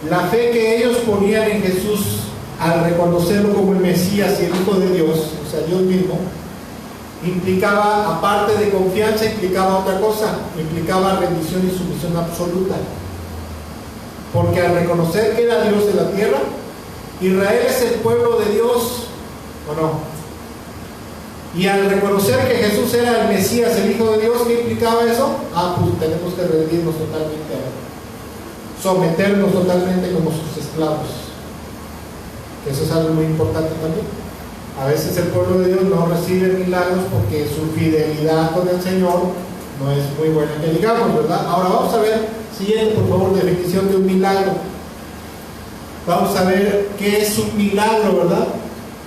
la fe que ellos ponían en Jesús al reconocerlo como el Mesías y el Hijo de Dios, o sea, Dios mismo, implicaba, aparte de confianza, implicaba otra cosa, implicaba rendición y sumisión absoluta. Porque al reconocer que era Dios de la tierra, Israel es el pueblo de Dios, ¿o no? Y al reconocer que Jesús era el Mesías, el Hijo de Dios, ¿qué implicaba eso? Pues tenemos que rendirnos totalmente a Él, someternos totalmente como sus esclavos. Eso es algo muy importante también. A veces el pueblo de Dios no recibe milagros porque su fidelidad con el Señor no es muy buena, que digamos, ¿verdad? Ahora vamos a ver, siguiente por favor, definición de un milagro. Vamos a ver qué es un milagro, ¿verdad?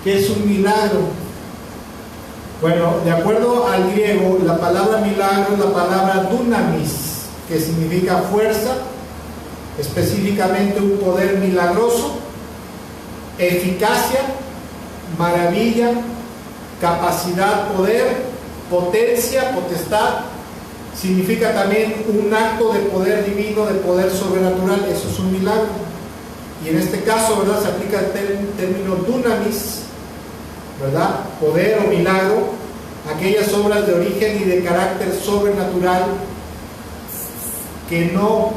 ¿Qué es un milagro? Bueno, de acuerdo al griego, la palabra milagro es la palabra dunamis, que significa fuerza, específicamente un poder milagroso, eficacia, maravilla, capacidad, poder, potencia, potestad. Significa también un acto de poder divino, de poder sobrenatural. Eso es un milagro. Y en este caso, ¿verdad?, se aplica el término dunamis, ¿verdad?, poder o milagro, aquellas obras de origen y de carácter sobrenatural que no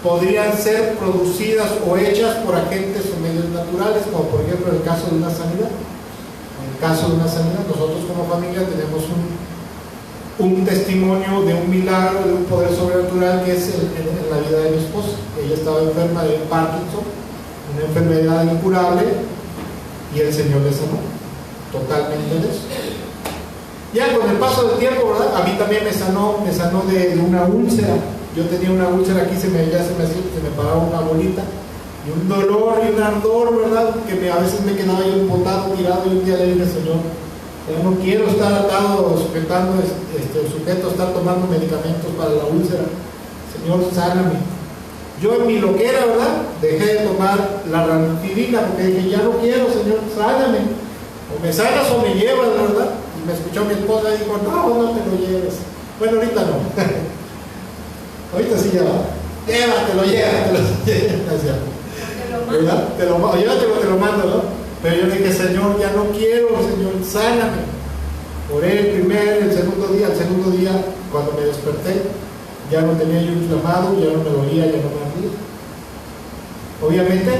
podrían ser producidas o hechas por agentes o medios naturales, como por ejemplo el caso de una sanidad. En el caso de una sanidad, nosotros como familia tenemos un testimonio de un milagro, de un poder sobrenatural que es en la vida de mi esposa. Ella estaba enferma de Parkinson, una enfermedad incurable, y el Señor le sanó totalmente de eso. Ya con el paso del tiempo, ¿verdad?, a mí también me sanó de una úlcera. Yo tenía una úlcera aquí, se me paraba una bolita, y un dolor y un ardor, ¿verdad?, que a veces me quedaba yo botado, tirado, y un día le dije: Señor, ya no quiero estar atado, sujeto a estar tomando medicamentos para la úlcera. Señor, sáname. Yo en mi loquera, ¿verdad?, dejé de tomar la ranitidina, porque dije: ya no quiero, Señor, sáname. O me sanas o me llevas, ¿verdad? Y me escuchó mi esposa y dijo: no te lo lleves. Bueno, ahorita no. Ahorita sí ya va. Llévatelo. ¿Verdad? Llévatelo, te lo mando, ¿no? Pero yo le dije: Señor, ya no quiero, Señor, sáname. Oré el primer, el segundo día, cuando me desperté, ya no tenía yo inflamado, ya no me dolía, ya no me ardía. Obviamente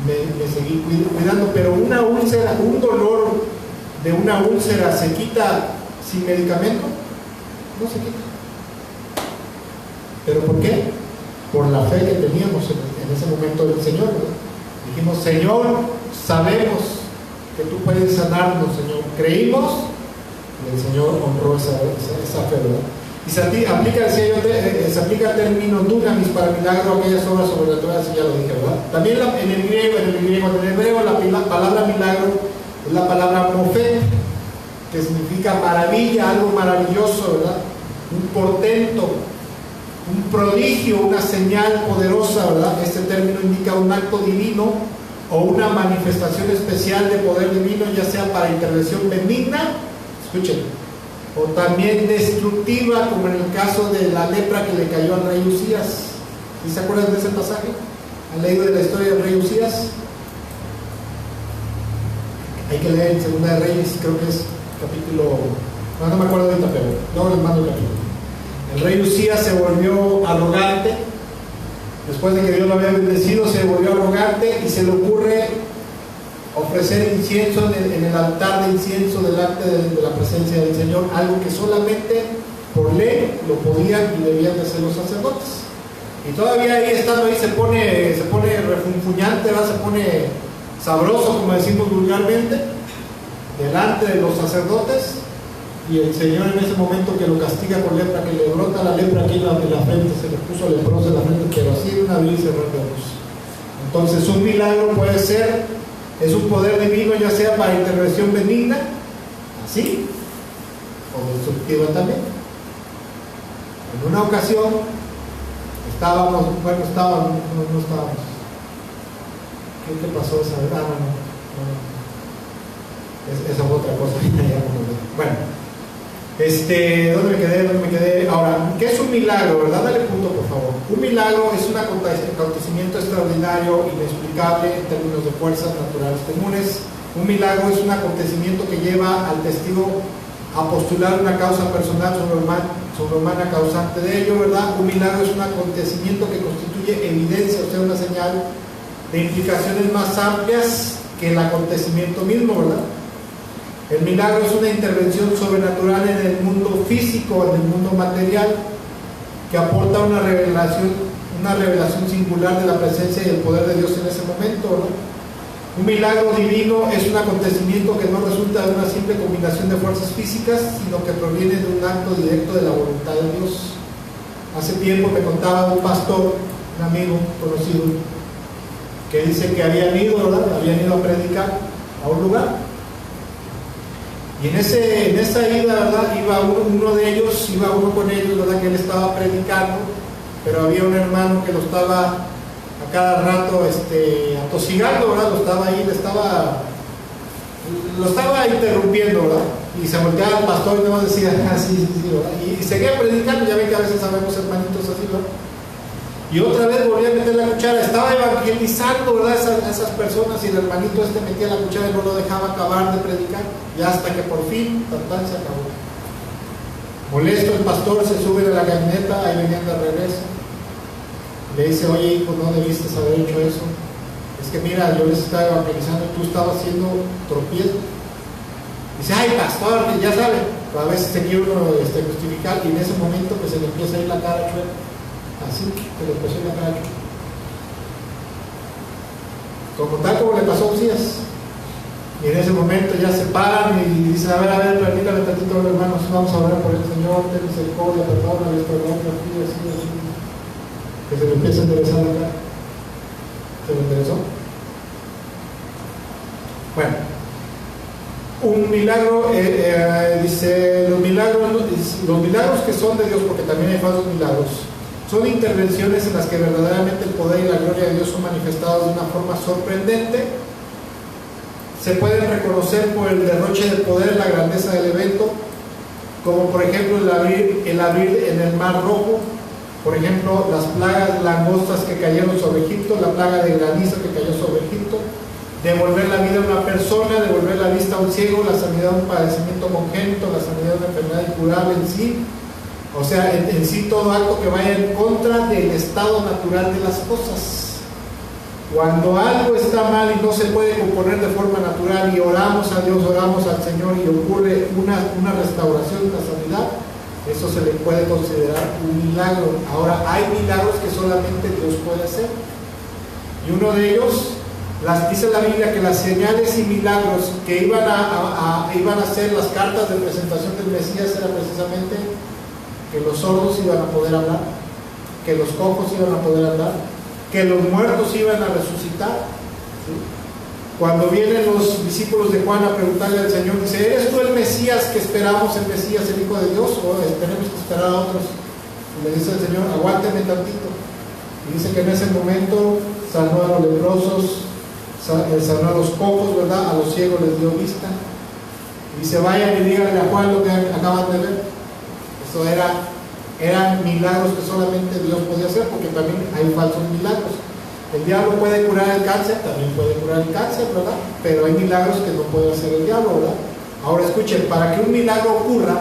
me seguí cuidando, pero una úlcera, un dolor de una úlcera, ¿se quita sin medicamento? No se quita. ¿Pero por qué? Por la fe que teníamos en ese momento del Señor, ¿verdad? Dijimos: Señor, sabemos que tú puedes sanarnos, Señor. Creímos y el Señor honró esa fe, ¿verdad? Y se aplica el término dunamis para milagro, aquellas obras sobrenaturales, ya lo dije, ¿verdad? También en el hebreo la palabra milagro es la palabra mofet, que significa maravilla, algo maravilloso, ¿verdad? Un portento, un prodigio, una señal poderosa, ¿verdad? Este término indica un acto divino o una manifestación especial de poder divino, ya sea para intervención benigna, escuchen, o también destructiva, como en el caso de la lepra que le cayó al rey Usías. ¿Sí se acuerdan de ese pasaje? ¿Han leído de la historia del rey Usías? Hay que leer en Segunda de Reyes, creo que es capítulo... no me acuerdo ahorita, pero luego les mando el capítulo. El rey Usías se volvió arrogante. Después de que Dios lo había bendecido, se volvió arrogante y se le ocurre ofrecer incienso en el altar de incienso delante de la presencia del Señor, algo que solamente por ley lo podían y debían de hacer los sacerdotes. Y todavía ahí estando ahí se pone refunfuñante, ¿verdad? Se pone sabroso, como decimos vulgarmente, delante de los sacerdotes, y el Señor en ese momento que lo castiga con lepra, que le brota la lepra aquí en la frente, se le puso leproso en la frente, pero así de una vez se reproduce. Entonces un milagro puede ser, es un poder divino, ya sea para intervención benigna, así, o destructiva también. En una ocasión no estábamos, ¿Qué pasó esa vez? No. Esa fue otra cosa. Bueno, ¿dónde me quedé? Ahora, ¿qué es un milagro, verdad? Dale punto, por favor. Un milagro es un acontecimiento extraordinario, inexplicable en términos de fuerzas naturales comunes. Un milagro es un acontecimiento que lleva al testigo a postular una causa personal sobrehumana causante de ello, ¿verdad? Un milagro es un acontecimiento que constituye evidencia, o sea, una señal de implicaciones más amplias que el acontecimiento mismo, ¿verdad? El milagro es una intervención sobrenatural en el mundo físico, en el mundo material, que aporta una revelación singular de la presencia y el poder de Dios en ese momento, ¿verdad? Un milagro divino es un acontecimiento que no resulta de una simple combinación de fuerzas físicas, sino que proviene de un acto directo de la voluntad de Dios. Hace tiempo me contaba un pastor, un amigo conocido, que dice que habían ido a predicar a un lugar. Y en esa ida, ¿verdad? Iba uno con ellos, ¿verdad? Que él estaba predicando, pero había un hermano que lo estaba a cada rato atosigando, ¿verdad? Lo estaba interrumpiendo, ¿verdad? Y se volteaba al pastor y no decía, sí, ¿verdad? Y seguía predicando. Ya ven que a veces sabemos hermanitos así, ¿verdad? Y otra vez volvía a meter la cuchara, estaba evangelizando, ¿verdad? Esas personas, y el hermanito metía la cuchara y no lo dejaba acabar de predicar, y hasta que por fin, se acabó. Molesto, el pastor se sube a la camioneta, ahí venían de regreso. Le dice, oye hijo, no debiste haber hecho eso. Es que mira, yo les estaba evangelizando y tú estabas haciendo tropiezo. Dice, ay pastor, ya sabe, a veces se quiere uno justificar, y en ese momento pues se le empieza a ir la cara chueca. Así que le empezó a ir la cara chueca. Como le pasó a Usías. Y en ese momento ya se paran y dicen, a ver, permítame tantito, hermanos, vamos a orar por el Señor, ten misericordia, perdónales, así. Que se le empieza a enderezar la cara. ¿Se le enderezó? Bueno, un milagro, dice, los milagros que son de Dios, porque también hay falsos milagros, son intervenciones en las que verdaderamente el poder y la gloria de Dios son manifestados de una forma sorprendente. Se pueden reconocer por el derroche de poder, la grandeza del evento, como por ejemplo el abrir en el Mar Rojo, por ejemplo las plagas langostas que cayeron sobre Egipto, la plaga de granizo que cayó sobre Egipto, devolver la vida a una persona, devolver la vista a un ciego, la sanidad de un padecimiento congénito, la sanidad de una enfermedad incurable en sí. O sea, en sí todo acto que vaya en contra del estado natural de las cosas. Cuando algo está mal y no se puede componer de forma natural y oramos a Dios, oramos al Señor y ocurre una restauración, una sanidad, eso se le puede considerar un milagro. Ahora, hay milagros que solamente Dios puede hacer. Y uno de ellos, dice la Biblia que las señales y milagros que iban a hacer las cartas de presentación del Mesías era precisamente que los sordos iban a poder hablar, que los cojos iban a poder andar, que los muertos iban a resucitar. ¿Sí? Cuando vienen los discípulos de Juan a preguntarle al Señor, dice, ¿eres tú el Mesías que esperamos, el Mesías, el Hijo de Dios, o tenemos que esperar a otros? Y le dice el Señor, aguánteme tantito. Y dice que en ese momento sanó a los leprosos, sanó a los cojos, ¿verdad? A los ciegos les dio vista. Y dice, vayan y díganle a Juan lo que acaban de ver. Eso eran milagros que solamente Dios podía hacer, porque también hay falsos milagros. El diablo puede curar el cáncer, también puede curar el cáncer, ¿verdad? Pero hay milagros que no puede hacer el diablo, ¿verdad? Ahora escuchen, para que un milagro ocurra,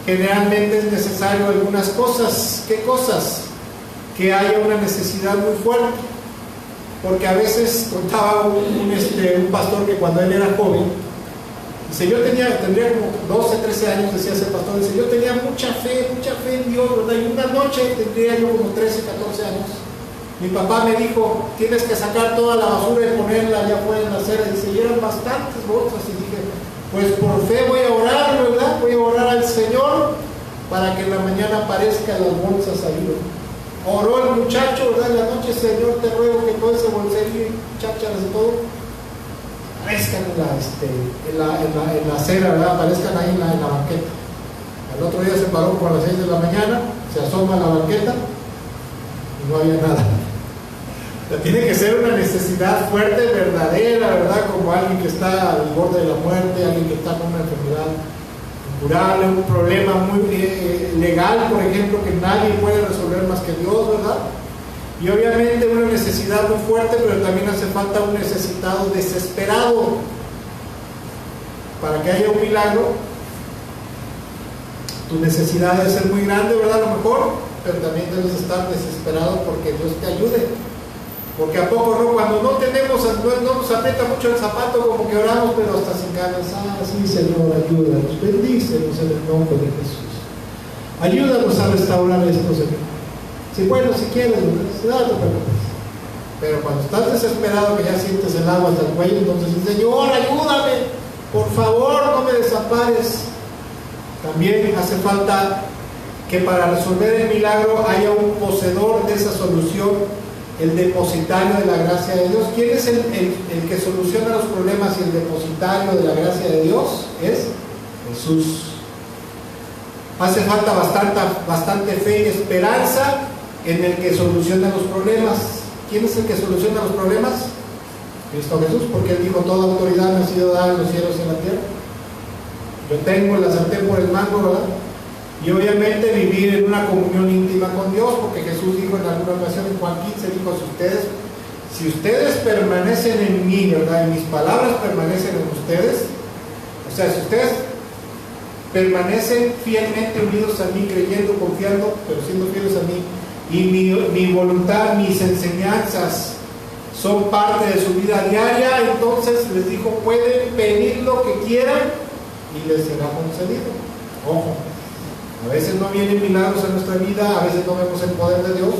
generalmente es necesario algunas cosas. ¿Qué cosas? Que haya una necesidad muy fuerte. Porque a veces contaba un pastor que cuando él era joven, dice, tendría como 12, 13 años, decía ese pastor, dice, yo tenía mucha fe en Dios, ¿verdad? Y una noche, tendría yo como 13, 14 años, mi papá me dijo, tienes que sacar toda la basura y ponerla allá afuera en la acera. Dice, y eran bastantes bolsas, y dije, pues por fe voy a orar, ¿verdad? Voy a orar al Señor para que en la mañana aparezcan las bolsas ahí, ¿verdad? Oró el muchacho, ¿verdad? En la noche, Señor, te ruego que todo ese bolsillo y chácharas y todo aparezcan en la acera, ¿verdad? Aparezcan ahí en la banqueta. Al otro día se paró por las 6 de la mañana, se asoma a la banqueta y no había nada. Tiene que ser una necesidad fuerte, verdadera, ¿verdad? Como alguien que está al borde de la muerte, alguien que está con una enfermedad incurable, un problema muy legal, por ejemplo, que nadie puede resolver más que Dios, ¿verdad? Y obviamente una necesidad muy fuerte, pero también hace falta un necesitado desesperado. Para que haya un milagro, tu necesidad debe ser muy grande, ¿verdad? A lo mejor, pero también debes estar desesperado porque Dios te ayude. Porque a poco no, cuando no tenemos, no nos aprieta mucho el zapato, como que oramos, pero hasta sin ganas. Ah, sí, Señor, ayúdanos, bendícenos en el nombre de Jesús. Ayúdanos a restaurar esto, Señor. Si bueno, si quieres, no te preocupes. Pero cuando estás desesperado, que ya sientes el agua hasta el cuello, entonces dices, Señor, ayúdame, por favor, no me desampares. También hace falta que para resolver el milagro haya un poseedor de esa solución, el depositario de la gracia de Dios. ¿Quién es el que soluciona los problemas y el depositario de la gracia de Dios? Es Jesús. Hace falta bastante fe y esperanza en el que soluciona los problemas. ¿Quién es el que soluciona los problemas? Cristo Jesús, porque Él dijo, toda autoridad me ha sido dada en los cielos y en la tierra. Yo tengo la sartén por el mango, ¿verdad? Y obviamente vivir en una comunión íntima con Dios, porque Jesús dijo en alguna ocasión, en Juan 15, dijo, si ustedes permanecen en mí, ¿verdad? Y mis palabras permanecen en ustedes, o sea, si ustedes permanecen fielmente unidos a mí, creyendo, confiando, pero siendo fieles a mí, y mi voluntad, mis enseñanzas son parte de su vida diaria, entonces les dijo, pueden pedir lo que quieran y les será concedido. Ojo, a veces no vienen milagros en nuestra vida, a veces no vemos el poder de Dios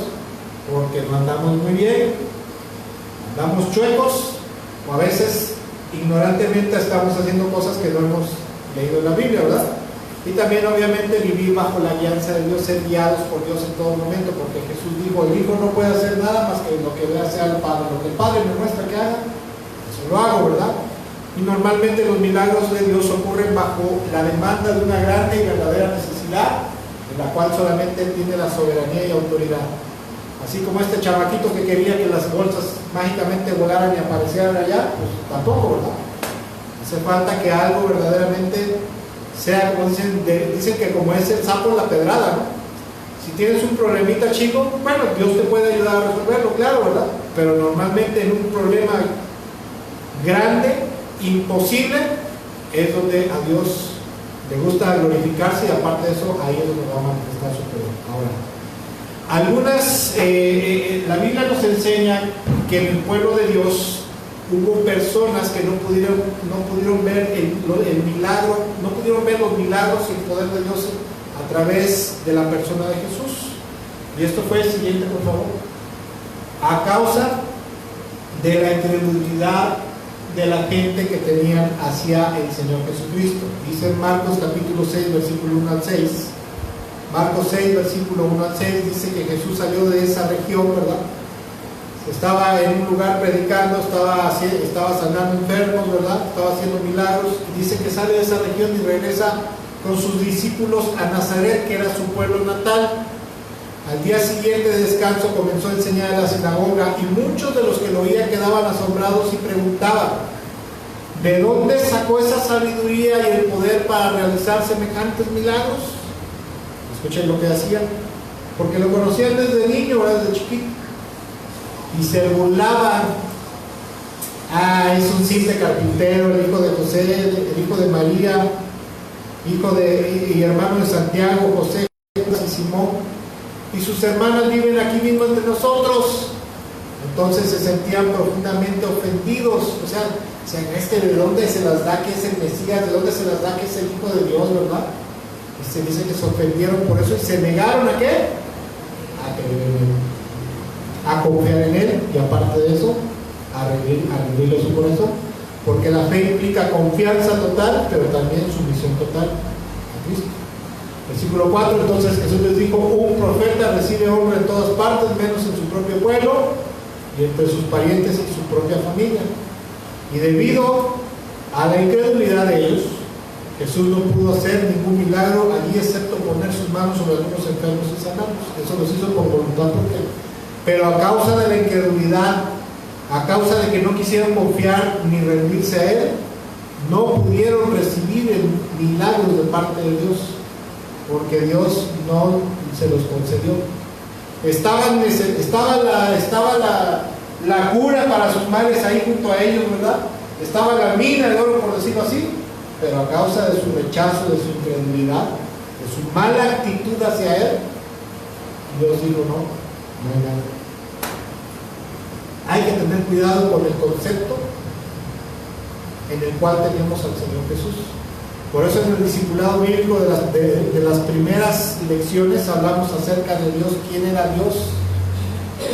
porque no andamos muy bien, andamos chuecos, o a veces ignorantemente estamos haciendo cosas que no hemos leído en la Biblia, ¿verdad? Y también obviamente vivir bajo la guianza de Dios, ser guiados por Dios en todo momento, porque Jesús dijo, el Hijo no puede hacer nada más que lo que vea sea el Padre, lo que el Padre me muestra que haga, eso lo hago, ¿verdad? Y normalmente los milagros de Dios ocurren bajo la demanda de una grande y verdadera necesidad, en la cual solamente Él tiene la soberanía y autoridad. Así como este chavaquito que quería que las bolsas mágicamente volaran y aparecieran allá, pues tampoco, ¿verdad? Hace falta que algo verdaderamente sea, como dicen que como es el sapo en la pedrada, ¿no? Si tienes un problemita chico, bueno, Dios te puede ayudar a resolverlo, claro, ¿verdad? Pero normalmente en un problema grande, imposible, es donde a Dios le gusta glorificarse, y aparte de eso, ahí es donde va a manifestar su poder. Ahora, la Biblia nos enseña que en el pueblo de Dios hubo personas que no pudieron ver el milagro, no pudieron ver los milagros y el poder de Dios a través de la persona de Jesús. Y esto fue el siguiente, por favor. A causa de la incredulidad de la gente que tenían hacia el Señor Jesucristo. Dice en Marcos capítulo 6, versículo 1 al 6. Marcos 6, versículo 1 al 6, dice que Jesús salió de esa región, ¿verdad? Estaba en un lugar predicando, estaba sanando enfermos, ¿verdad? Estaba haciendo milagros, y dice que sale de esa región y regresa con sus discípulos a Nazaret, que era su pueblo natal. Al día siguiente de descanso comenzó a enseñar en la sinagoga, y muchos de los que lo oían quedaban asombrados y preguntaban, ¿de dónde sacó esa sabiduría y el poder para realizar semejantes milagros? Escuchen lo que hacían, porque lo conocían desde niño, desde chiquito, y se burlaban. Es un simple carpintero, el hijo de José, el hijo de María, y hermano de Santiago, José y Simón, y sus hermanas viven aquí mismo entre nosotros. Entonces se sentían profundamente ofendidos. O sea, ¿de dónde se las da que es el Mesías? ¿De dónde se las da que es el Hijo de Dios, verdad? Y se dice que se ofendieron por eso y se negaron ¿a qué? A creer en Él, a confiar en Él, y aparte de eso, a rendirle su corazón, porque la fe implica confianza total, pero también sumisión total a Cristo. Versículo 4, entonces Jesús les dijo, un profeta recibe honra en todas partes, menos en su propio pueblo y entre sus parientes y su propia familia. Y debido a la incredulidad de ellos, Jesús no pudo hacer ningún milagro allí, excepto poner sus manos sobre algunos enfermos y sanarlos. Eso los hizo por voluntad propia. pero a causa de la incredulidad, a causa de que no quisieron confiar ni rendirse a Él, no pudieron recibir el milagro de parte de Dios, porque Dios no se los concedió. Estaba la cura para sus males ahí junto a ellos, ¿verdad? Estaba la mina de oro, por decirlo así, pero a causa de su rechazo, de su incredulidad, de su mala actitud hacia Él, Dios dijo: no hay nada. Hay que tener cuidado con el concepto en el cual tenemos al Señor Jesús. Por eso en el discipulado bíblico de las primeras lecciones hablamos acerca de Dios, quién era Dios,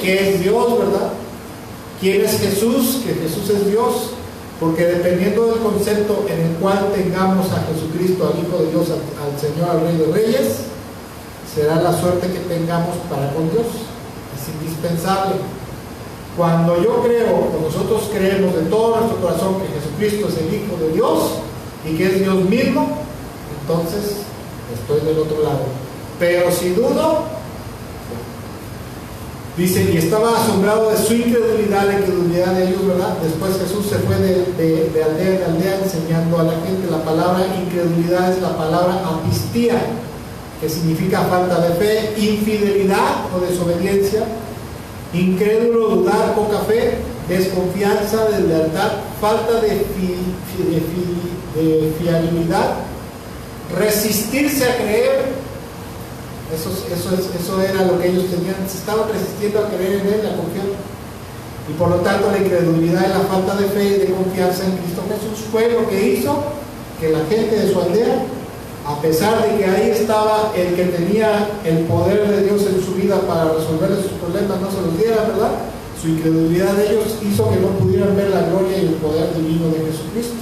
qué es Dios, ¿verdad? ¿Quién es Jesús? Que Jesús es Dios, porque dependiendo del concepto en el cual tengamos a Jesucristo, al Hijo de Dios, al Señor, al Rey de Reyes, será la suerte que tengamos para con Dios. Es indispensable. Cuando yo creo, o nosotros creemos de todo nuestro corazón que Jesucristo es el Hijo de Dios y que es Dios mismo, entonces estoy del otro lado. Pero si dudo, dice, y estaba asombrado de su incredulidad, la incredulidad de ellos, ¿verdad? Después Jesús se fue de aldea en aldea enseñando a la gente. La palabra incredulidad es la palabra apistía, que significa falta de fe, infidelidad o desobediencia. Incrédulo, dudar, poca fe, desconfianza, deslealtad, falta de fiabilidad, resistirse a creer. Eso era lo que ellos tenían. Se estaban resistiendo a creer en Él, a confiar. Y por lo tanto la incredulidad y la falta de fe y de confianza en Cristo Jesús fue lo que hizo que la gente de su aldea, a pesar de que ahí estaba el que tenía el poder de Dios en su vida para resolver sus problemas, no se los diera, ¿verdad? Su incredulidad de ellos hizo que no pudieran ver la gloria y el poder divino de Jesucristo.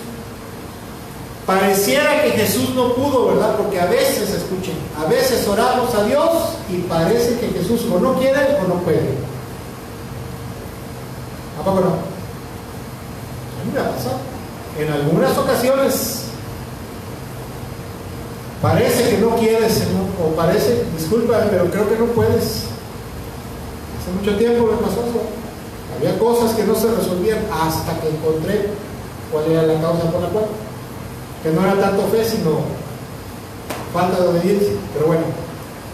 Pareciera que Jesús no pudo, ¿verdad? Porque a veces, escuchen, a veces oramos a Dios y parece que Jesús o no quiere o no puede. ¿A poco no? A mí me ha pasado. En algunas ocasiones parece que no quieres, Señor, o parece, disculpa, pero creo que no puedes. Hace mucho tiempo me pasó eso. Había cosas que no se resolvían hasta que encontré cuál era la causa por la cual. Que no era tanto fe, sino falta de obediencia. Pero bueno,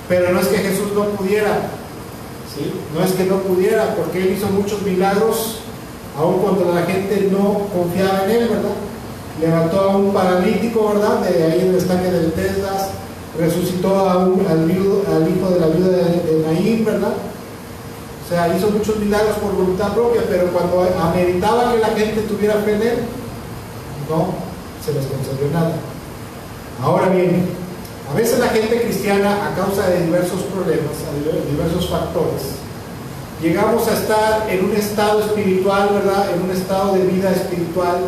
pero no es que Jesús no pudiera, ¿sí? No es que no pudiera, porque Él hizo muchos milagros, aun cuando la gente no confiaba en Él, ¿verdad? Levantó a un paralítico, ¿verdad? De ahí en el estanque de Bethesda, resucitó al hijo de la viuda de Naín, ¿verdad? O sea, hizo muchos milagros por voluntad propia, pero cuando ameritaba que la gente tuviera fe en Él, no se les concedió nada. Ahora bien, a veces la gente cristiana, a causa de diversos problemas, de diversos factores, llegamos a estar en un estado espiritual, ¿verdad? En un estado de vida espiritual,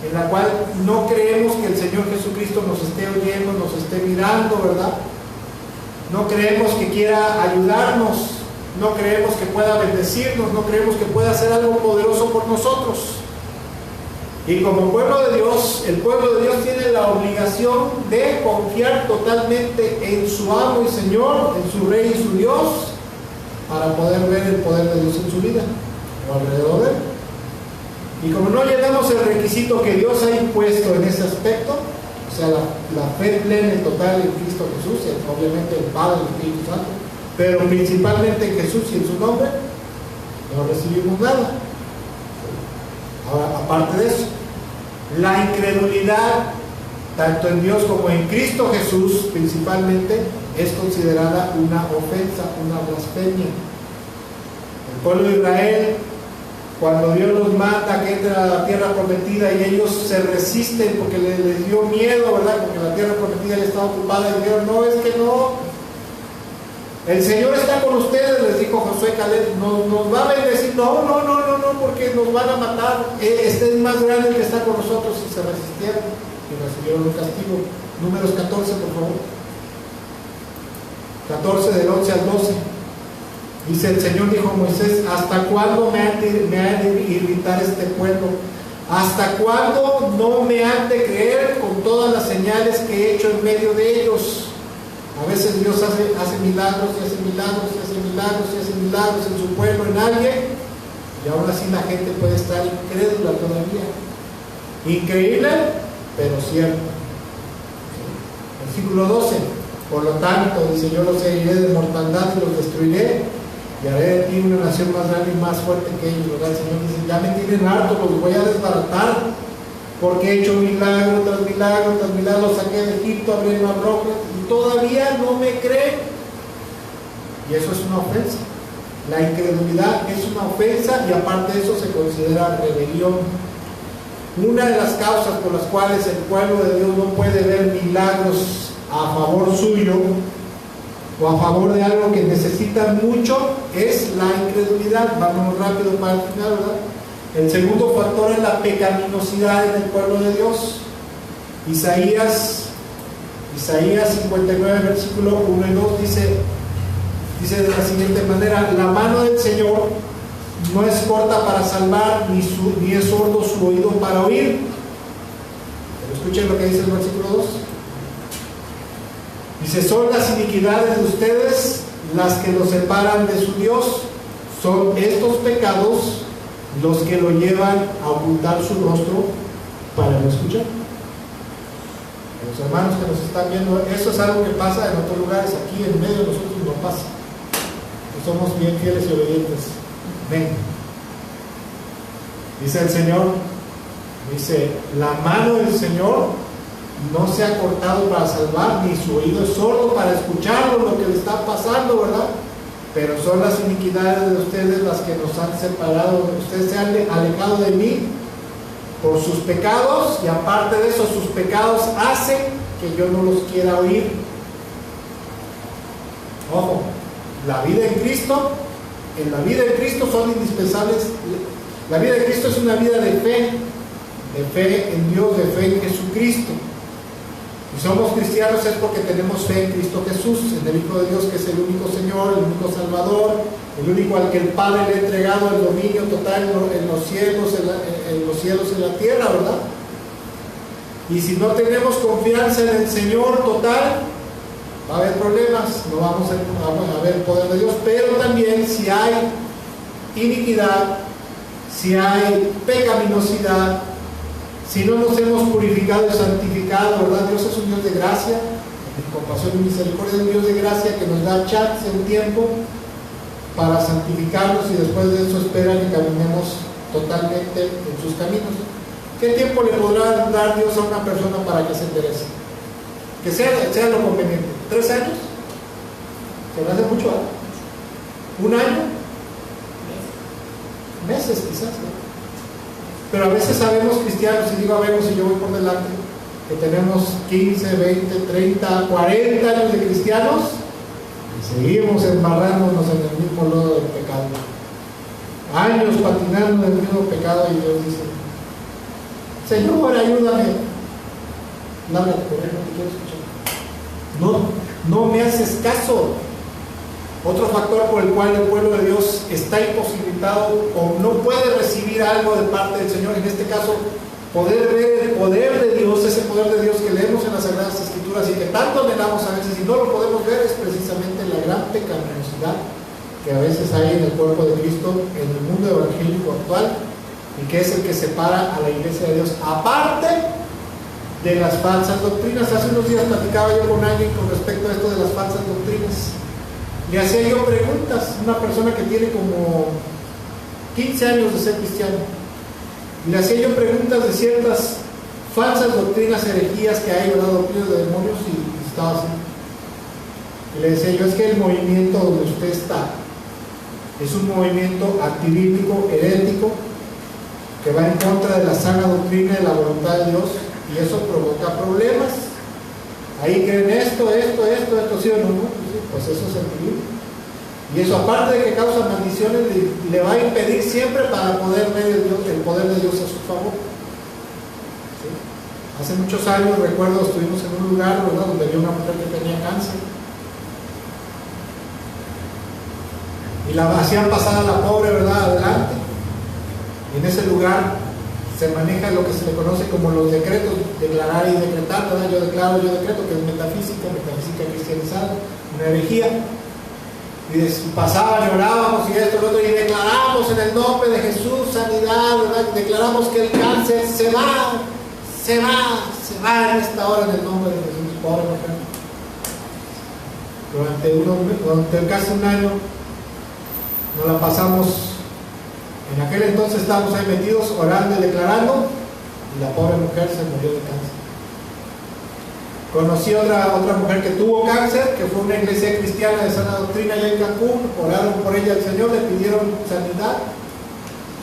en la cual no creemos que el Señor Jesucristo nos esté oyendo, nos esté mirando, ¿verdad? No creemos que quiera ayudarnos, no creemos que pueda bendecirnos, no creemos que pueda hacer algo poderoso por nosotros. Y como pueblo de Dios, el pueblo de Dios tiene la obligación de confiar totalmente en su amo y Señor, en su Rey y su Dios, para poder ver el poder de Dios en su vida o alrededor de Él. Y como no llenamos el requisito que Dios ha impuesto en ese aspecto, o sea, la fe plena y total en Cristo Jesús, y obviamente el Padre y el Espíritu Santo, pero principalmente en Jesús y en su nombre, no recibimos nada. Ahora, aparte de eso, la incredulidad, tanto en Dios como en Cristo Jesús, principalmente, es considerada una ofensa, una blasfemia. El pueblo de Israel, cuando Dios los manda que entren a la tierra prometida y ellos se resisten porque les dio miedo, ¿verdad? Porque la tierra prometida ya estaba ocupada y dijeron, no, es que no. El Señor está con ustedes, les dijo Josué Caleb, nos va a bendecir. No, porque nos van a matar. Este es más grande el que está con nosotros. Y se resistieron y recibieron un castigo. Números 14, por favor. 14 del 11 al 12. Dice el Señor, dijo a Moisés, ¿hasta cuándo me han de irritar este pueblo? ¿Hasta cuándo no me han de creer con todas las señales que he hecho en medio de ellos? A veces Dios hace milagros y hace milagros y hace milagros y hace milagros en su pueblo, en alguien, y aún así la gente puede estar incrédula todavía. Increíble, pero cierto. Versículo 12. Por lo tanto, dice, yo los heriré de mortandad y los destruiré, y haré de ti una nación más grande y más fuerte que ellos. ¿Verdad? El Señor dice, ya me tienen harto, los voy a desbaratar, porque he hecho milagro tras milagro tras milagro, los saqué de Egipto, abrí el mar rojo, y todavía no me creen. Y eso es una ofensa. La incredulidad es una ofensa, y aparte de eso se considera rebelión. Una de las causas por las cuales el pueblo de Dios no puede ver milagros a favor suyo o a favor de algo que necesitan mucho es la incredulidad. Vamos rápido para el final, ¿verdad? El segundo factor es la pecaminosidad en el pueblo de Dios. Isaías 59, versículo 1 y 2 dice de la siguiente manera: la mano del Señor no es corta para salvar, ni es sordo su oído para oír. Pero escuchen lo que dice el versículo 2. Dice, son las iniquidades de ustedes las que los separan de su Dios. Son estos pecados los que lo llevan a ocultar su rostro para no escuchar. Los hermanos que nos están viendo, eso es algo que pasa en otros lugares. Aquí en medio de nosotros no pasa. Somos bien fieles y obedientes. Amén. Dice el Señor, dice, la mano del Señor no se ha cortado para salvar, ni su oído es sordo para escucharlo, lo que le está pasando, ¿verdad? Pero son las iniquidades de ustedes las que nos han separado. Ustedes se han alejado de mí por sus pecados, y aparte de eso, sus pecados hacen que yo no los quiera oír. Ojo, la vida en Cristo, en la vida en Cristo son indispensables. La vida de Cristo es una vida de fe en Dios, de fe en Jesucristo. Si somos cristianos es porque tenemos fe en Cristo Jesús, en el Hijo de Dios, que es el único Señor, el único Salvador, el único al que el Padre le ha entregado el dominio total en los cielos, en la tierra, ¿verdad? Y si no tenemos confianza en el Señor total, va a haber problemas, no vamos a ver el poder de Dios. Pero también si hay iniquidad, si hay pecaminosidad, si no nos hemos purificado y santificado, ¿verdad? Dios es un Dios de gracia, de compasión y misericordia, es un Dios de gracia que nos da chance, un tiempo para santificarnos, y después de eso espera que caminemos totalmente en sus caminos. ¿Qué tiempo le podrá dar Dios a una persona para que se enderece? Que sea lo conveniente. ¿3 años? ¿Se me hace mucho? ¿1 año? Meses quizás, ¿no? Pero a veces sabemos cristianos, y digo sabemos, y yo voy por delante, que tenemos 15, 20, 30, 40 años de cristianos y seguimos embarrándonos en el mismo lodo del pecado. Años patinando en el mismo pecado, y Dios dice, Señor, ayúdame. Dame, no te quiero escuchar. No me haces caso. Otro factor por el cual el pueblo de Dios está imposibilitado o no puede recibir algo de parte del Señor, en este caso, poder ver el poder de Dios, ese poder de Dios que leemos en las Sagradas Escrituras y que tanto anhelamos a veces y no lo podemos ver, es precisamente la gran pecaminosidad que a veces hay en el cuerpo de Cristo, en el mundo evangélico actual, y que es el que separa a la iglesia de Dios, aparte de las falsas doctrinas. Hace unos días platicaba yo con alguien con respecto a esto de las falsas doctrinas. Le hacía yo preguntas, una persona que tiene como 15 años de ser cristiano, y le hacía yo preguntas de ciertas falsas doctrinas, herejías que hay, ¿verdad? Doctrinas de demonios, y estaba así. Y le decía yo, es que el movimiento donde usted está es un movimiento activístico, herético, que va en contra de la sana doctrina y de la voluntad de Dios, y eso provoca problemas. Ahí creen esto, ¿sí o no? Pues eso es el. Y eso, aparte de que causa maldiciones, le va a impedir siempre para poder ver el poder de Dios a su favor. ¿Sí? Hace muchos años, recuerdo, estuvimos en un lugar, ¿verdad?, donde había una mujer que tenía cáncer. Y la hacían pasar a la pobre, ¿verdad?, adelante. Y en ese lugar se maneja lo que se le conoce como los decretos, declarar y decretar, ¿verdad? Yo declaro, yo decreto, que es metafísica cristianizada, una herejía. Y pasaban y orábamos y esto, lo otro, y declaramos en el nombre de Jesús sanidad, ¿verdad? Declaramos que el cáncer se va en esta hora en el nombre de Jesús. Pobre mujer. Durante casi un año nos la pasamos, en aquel entonces estábamos ahí metidos orando y declarando, y la pobre mujer se murió de cáncer. Conocí otra mujer que tuvo cáncer, que fue a una iglesia cristiana de sana doctrina allá en Cancún, oraron por ella al Señor, le pidieron sanidad,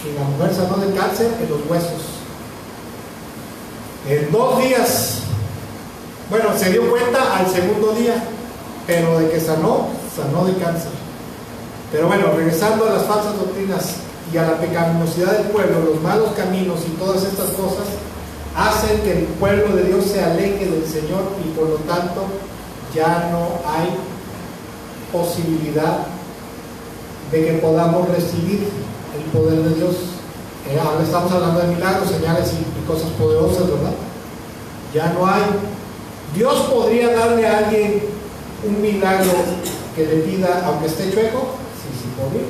y la mujer sanó de cáncer en los huesos. En 2 días, bueno, se dio cuenta al segundo día, pero de que sanó de cáncer. Pero bueno, regresando a las falsas doctrinas y a la pecaminosidad del pueblo, los malos caminos y todas estas cosas hacen que el pueblo de Dios se aleje del Señor, y por lo tanto ya no hay posibilidad de que podamos recibir el poder de Dios. Ahora estamos hablando de milagros, señales y cosas poderosas, ¿verdad? Ya no hay. Dios podría darle a alguien un milagro que le pida, aunque esté chueco, sí podría,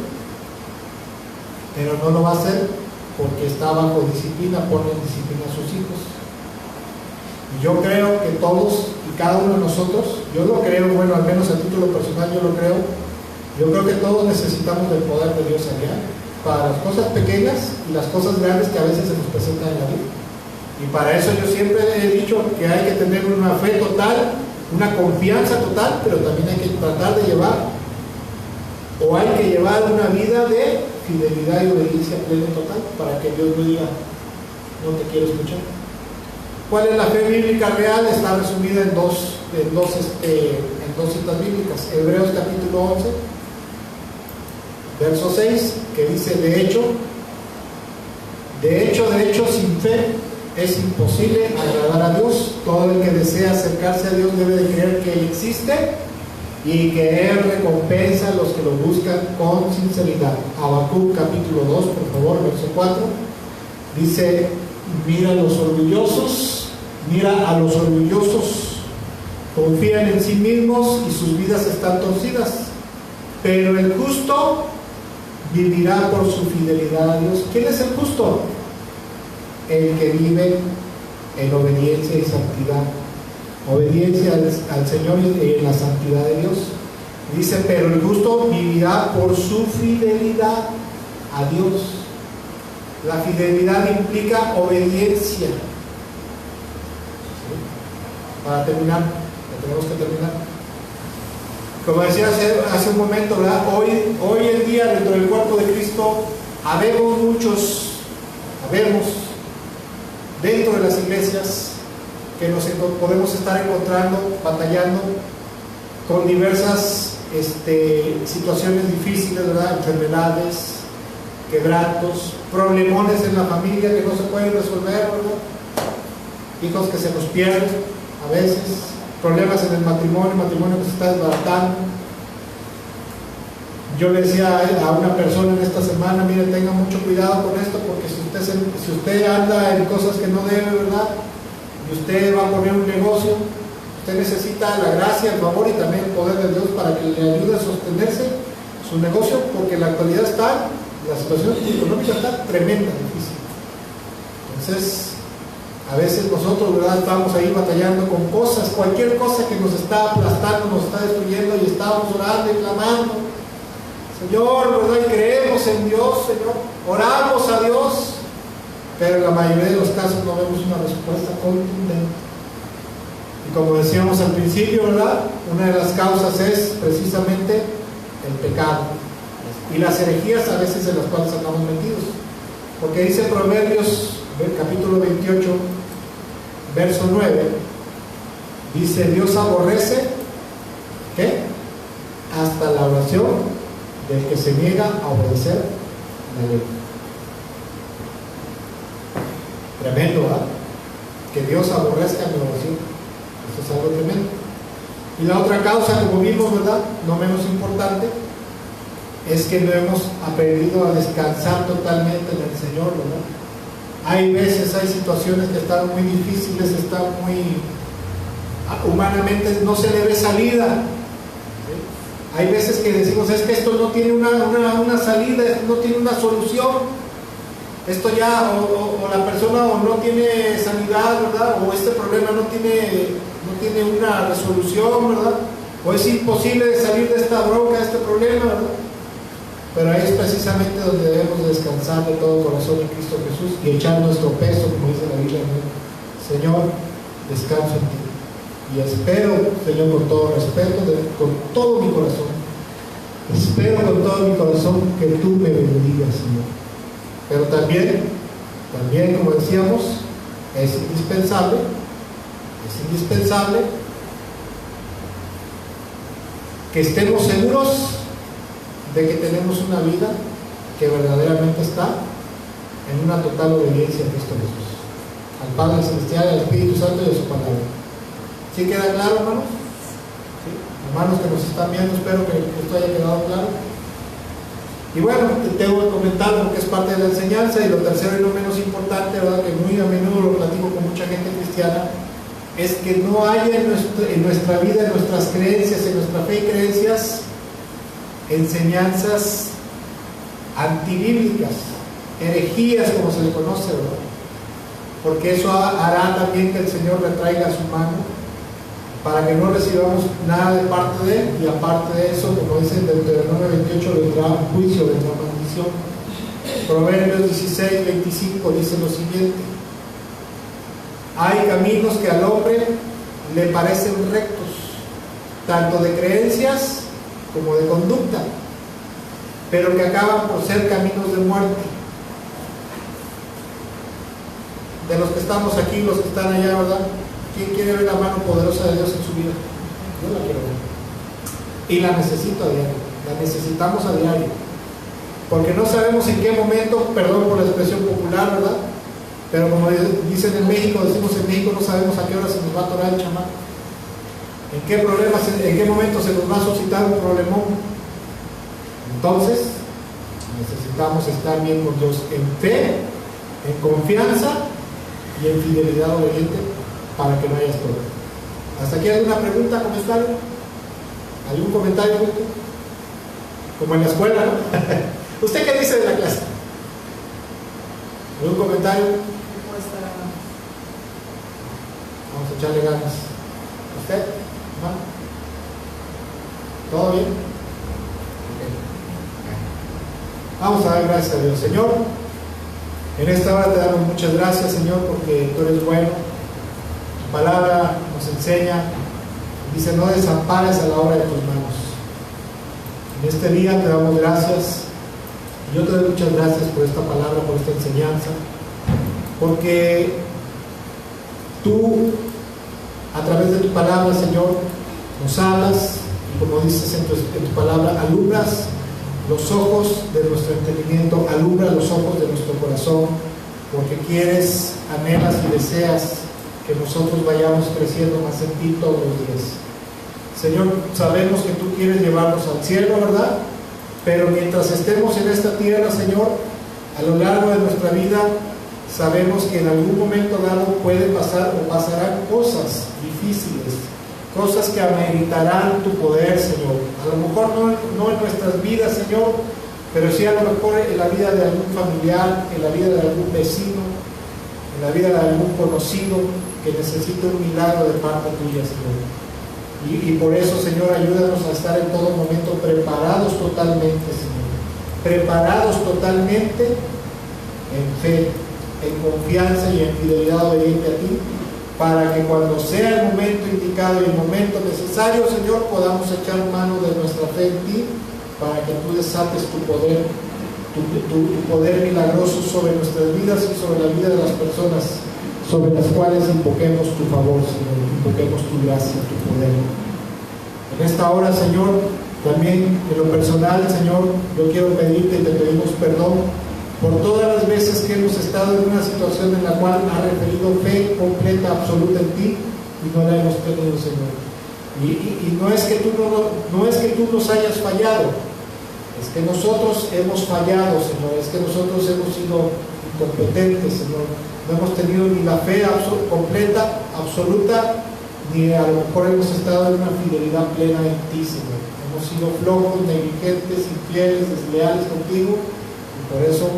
pero no lo va a hacer porque está bajo disciplina, pone en disciplina a sus hijos. Y yo creo que todos y cada uno de nosotros, yo lo creo, bueno, al menos a título personal yo lo creo, yo creo que todos necesitamos del poder de Dios allá, para las cosas pequeñas y las cosas grandes que a veces se nos presentan en la vida. Y para eso yo siempre he dicho que hay que tener una fe total, una confianza total, pero también hay que tratar de llevar, o hay que llevar una vida de fidelidad y obediencia plena y total, para que Dios no diga, no te quiero escuchar. ¿Cuál es la fe bíblica real? Está resumida en dos citas bíblicas. Hebreos capítulo 11, verso 6, que dice, de hecho, sin fe es imposible agradar a Dios. Todo el que desea acercarse a Dios debe de creer que Él existe y que Él recompensa a los que lo buscan con sinceridad. Habacuc capítulo 2, por favor, verso 4, dice, mira a los orgullosos, confían en sí mismos y sus vidas están torcidas, pero el justo vivirá por su fidelidad a Dios. ¿Quién es el justo? El que vive en obediencia y santidad, obediencia al Señor y en la santidad de Dios. Dice, pero el justo vivirá por su fidelidad a Dios. La fidelidad implica obediencia. ¿Sí? Para terminar, tenemos que terminar. Como decía hace un momento, ¿verdad? Hoy en día dentro del cuerpo de Cristo habemos dentro de las iglesias que nos podemos estar encontrando, batallando con diversas situaciones difíciles, ¿verdad? Enfermedades, quebrantos, problemones en la familia que no se pueden resolver, ¿verdad? Hijos que se nos pierden a veces, problemas en el matrimonio que se está desbaratando. Yo le decía a una persona en esta semana, mire, tenga mucho cuidado con esto, porque si usted anda en cosas que no debe, ¿verdad? Y usted va a poner un negocio, usted necesita la gracia, el favor y también el poder de Dios para que le ayude a sostenerse su negocio, porque en la actualidad la situación económica está tremenda, difícil. Entonces, a veces nosotros, ¿verdad?, estamos ahí batallando con cosas, cualquier cosa que nos está aplastando, nos está destruyendo, y estamos orando y clamando, Señor, ¿verdad? Y creemos en Dios, Señor, oramos a Dios, pero en la mayoría de los casos no vemos una respuesta contundente. Y como decíamos al principio, ¿verdad?, una de las causas es precisamente el pecado y las herejías a veces en las cuales andamos metidos. Porque dice Proverbios, capítulo 28, verso 9, dice, Dios aborrece, ¿qué? Hasta la oración del que se niega a obedecer la ley. Tremendo, ¿verdad? Que Dios aborrezca mi oración. Eso es algo tremendo. Y la otra causa, como vimos, ¿verdad?, no menos importante, es que no hemos aprendido a descansar totalmente en el Señor, ¿verdad? Hay veces, hay situaciones que están muy difíciles, están muy... humanamente no se le ve salida. ¿Sí? Hay veces que decimos, es que esto no tiene una salida, no tiene una solución. Esto ya, o la persona o no tiene sanidad, ¿verdad? O este problema no tiene una resolución, ¿verdad? O es imposible de salir de esta bronca, de este problema, ¿verdad? Pero ahí es precisamente donde debemos descansar de todo corazón en Cristo Jesús y echar nuestro peso, como dice la Biblia, ¿no? Señor, descanso en ti. Y espero, Señor, con todo respeto, con todo mi corazón, espero con todo mi corazón que tú me bendigas, Señor. Pero también, como decíamos, es indispensable que estemos seguros de que tenemos una vida que verdaderamente está en una total obediencia a Cristo Jesús, al Padre Celestial, al Espíritu Santo y a su palabra. ¿Sí queda claro, hermanos? ¿Sí? Hermanos que nos están viendo, espero que esto haya quedado claro. Y bueno, te tengo que comentar porque es parte de la enseñanza. Y lo tercero y no menos importante, ¿verdad?, que muy a menudo lo platico con mucha gente cristiana, es que no haya en nuestra vida, en nuestras creencias, en nuestra fe y creencias, enseñanzas antibíblicas, herejías como se le conoce, ¿verdad? Porque eso hará también que el Señor retraiga su mano para que no recibamos nada de parte de él, y aparte de eso, como dice en Deuteronomio 28, vendrá juicio, vendrá maldición. Proverbios 16, 25 dice lo siguiente: hay caminos que al hombre le parecen rectos, tanto de creencias como de conducta, pero que acaban por ser caminos de muerte. De los que estamos aquí, los que están allá, ¿verdad? ¿Quién quiere ver la mano poderosa de Dios en su vida? Yo la quiero ver. Y la necesito a diario, la necesitamos a diario. Porque no sabemos en qué momento, perdón por la expresión popular, ¿verdad? Pero como dicen en México, decimos en México, no sabemos a qué hora se nos va a atorar el chamaco. ¿En qué momento se nos va a suscitar un problemón? Entonces, necesitamos estar bien con Dios en fe, en confianza y en fidelidad obediente para que no haya problema. ¿Hasta aquí alguna pregunta, comentario? ¿Algún comentario? Como en la escuela, ¿no? ¿Usted qué dice de la clase? ¿Algún comentario? Vamos a echarle ganas. ¿Usted? ¿No? ¿Todo bien? Okay. Vamos a dar gracias a Dios. Señor, en esta hora te damos muchas gracias, Señor, porque tú eres bueno. Tu palabra nos enseña, dice, no desampares a la obra de tus manos. En este día te damos gracias. Yo te doy muchas gracias por esta palabra, por esta enseñanza, porque tú, a través de tu palabra, Señor, nos hablas y, como dices en tu palabra, alumbras los ojos de nuestro entendimiento, alumbra los ojos de nuestro corazón, porque quieres, anhelas y deseas que nosotros vayamos creciendo más en ti todos los días. Señor, sabemos que tú quieres llevarnos al cielo, ¿verdad? Pero mientras estemos en esta tierra, Señor, a lo largo de nuestra vida, sabemos que en algún momento dado puede pasar o pasarán cosas difíciles, cosas que ameritarán tu poder, Señor. A lo mejor no en nuestras vidas, Señor, pero sí a lo mejor en la vida de algún familiar, en la vida de algún vecino, en la vida de algún conocido que necesite un milagro de parte tuya, Señor. Y por eso, Señor, ayúdanos a estar en todo momento preparados totalmente, Señor. Preparados totalmente en fe, en confianza y en fidelidad obediente a ti, para que cuando sea el momento indicado y el momento necesario, Señor, podamos echar mano de nuestra fe en ti, para que tú desates tu poder, tu poder milagroso sobre nuestras vidas y sobre la vida de las personas sobre las cuales invoquemos tu favor, Señor, invoquemos tu gracia, tu poder. En esta hora, Señor, también en lo personal, Señor, yo quiero pedirte y te pedimos perdón por todas las veces que hemos estado en una situación en la cual ha referido fe completa, absoluta en ti, y no la hemos tenido, Señor. Y no es que tú nos hayas fallado, es que nosotros hemos fallado, Señor, es que nosotros hemos sido incompetentes, Señor. No hemos tenido ni la fe completa, absoluta, ni a lo mejor hemos estado en una fidelidad plena en ti, Señor. Hemos sido flojos, negligentes, infieles, desleales contigo, y por eso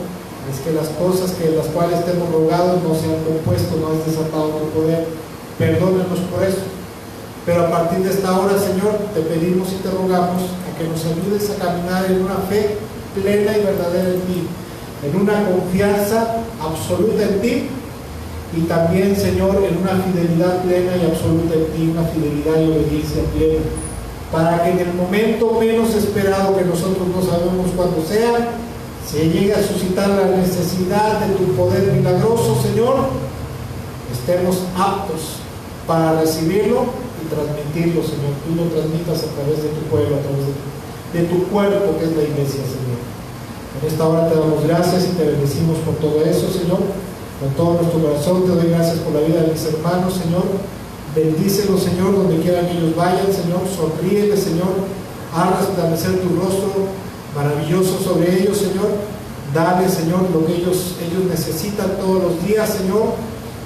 es que las cosas que las cuales te hemos rogado no se han compuesto, no has desatado tu poder. Perdónanos por eso. Pero a partir de esta hora, Señor, te pedimos y te rogamos a que nos ayudes a caminar en una fe plena y verdadera en ti, en una confianza absoluta en ti, y también, Señor, en una fidelidad plena y absoluta en ti, una fidelidad y obediencia plena, para que en el momento menos esperado, que nosotros no sabemos cuándo sea, se llegue a suscitar la necesidad de tu poder milagroso, Señor, estemos aptos para recibirlo y transmitirlo, Señor. Tú lo transmitas a través de tu pueblo, a través de tu cuerpo, que es la iglesia, Señor. En esta hora te damos gracias y te bendecimos por todo eso, Señor. Con todo nuestro corazón te doy gracias por la vida de mis hermanos, Señor. Bendícelos, Señor, donde quiera que ellos vayan, Señor. Sonríeles, Señor. Haz resplandecer tu rostro maravilloso sobre ellos, Señor. Dale, Señor, lo que ellos necesitan todos los días, Señor.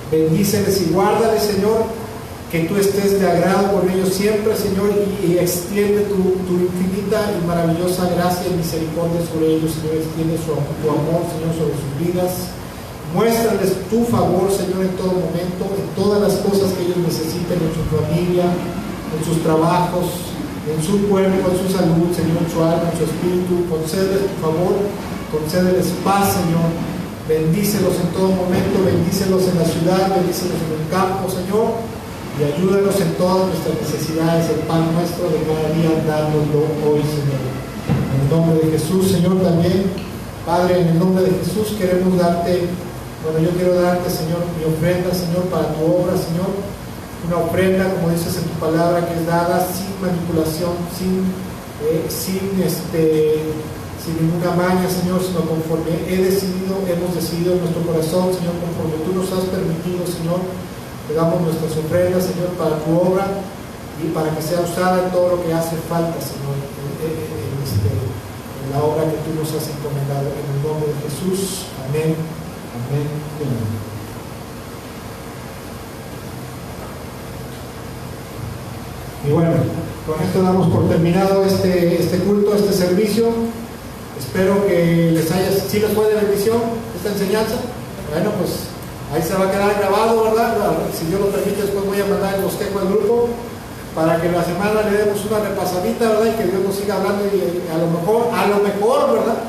Bendíceles y guárdales, Señor. Que tú estés de agrado con ellos siempre, Señor, y extiende tu infinita y maravillosa gracia y misericordia sobre ellos, Señor. Extiende tu amor, Señor, sobre sus vidas. Muéstrales tu favor, Señor, en todo momento, en todas las cosas que ellos necesiten, en su familia, en sus trabajos, en su cuerpo, en su salud, Señor, en su alma, en su espíritu. Concédeles tu favor, concédeles paz, Señor. Bendícelos en todo momento, bendícelos en la ciudad, bendícelos en el campo, Señor, y ayúdanos en todas nuestras necesidades. El pan nuestro de cada día, dándolo hoy, Señor. En el nombre de Jesús, Señor, también, Padre, en el nombre de Jesús queremos darte, yo quiero darte, Señor, mi ofrenda, Señor, para tu obra, Señor. Una ofrenda, como dices en tu palabra, que es dada sin manipulación, sin ninguna maña, Señor, sino conforme hemos decidido en nuestro corazón, Señor, conforme tú nos has permitido, Señor. Te damos nuestras ofrendas, Señor, para tu obra y para que sea usada en todo lo que hace falta, Señor, en la obra que tú nos has encomendado. En el nombre de Jesús. Amén. Amén. Amén. Y bueno, con esto damos por terminado este culto, este servicio. Espero que les fue de bendición esta enseñanza. Bueno, pues ahí se va a quedar grabado, ¿verdad? Si Dios lo permite, después voy a mandar el bosquejo al grupo para que la semana le demos una repasadita, ¿verdad? Y que Dios nos siga hablando, y a lo mejor, ¿verdad?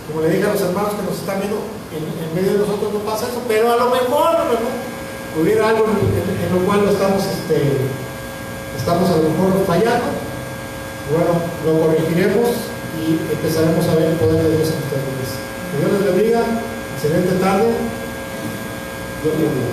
Como le dije a los hermanos que nos están viendo, en medio de nosotros no pasa eso, pero a lo mejor, ¿verdad? Hubiera algo en lo cual estamos a lo mejor fallando. Bueno, lo corregiremos y empezaremos a ver el poder de Dios en ustedes. Que Dios les bendiga. Excelente tarde. Dios les bendiga.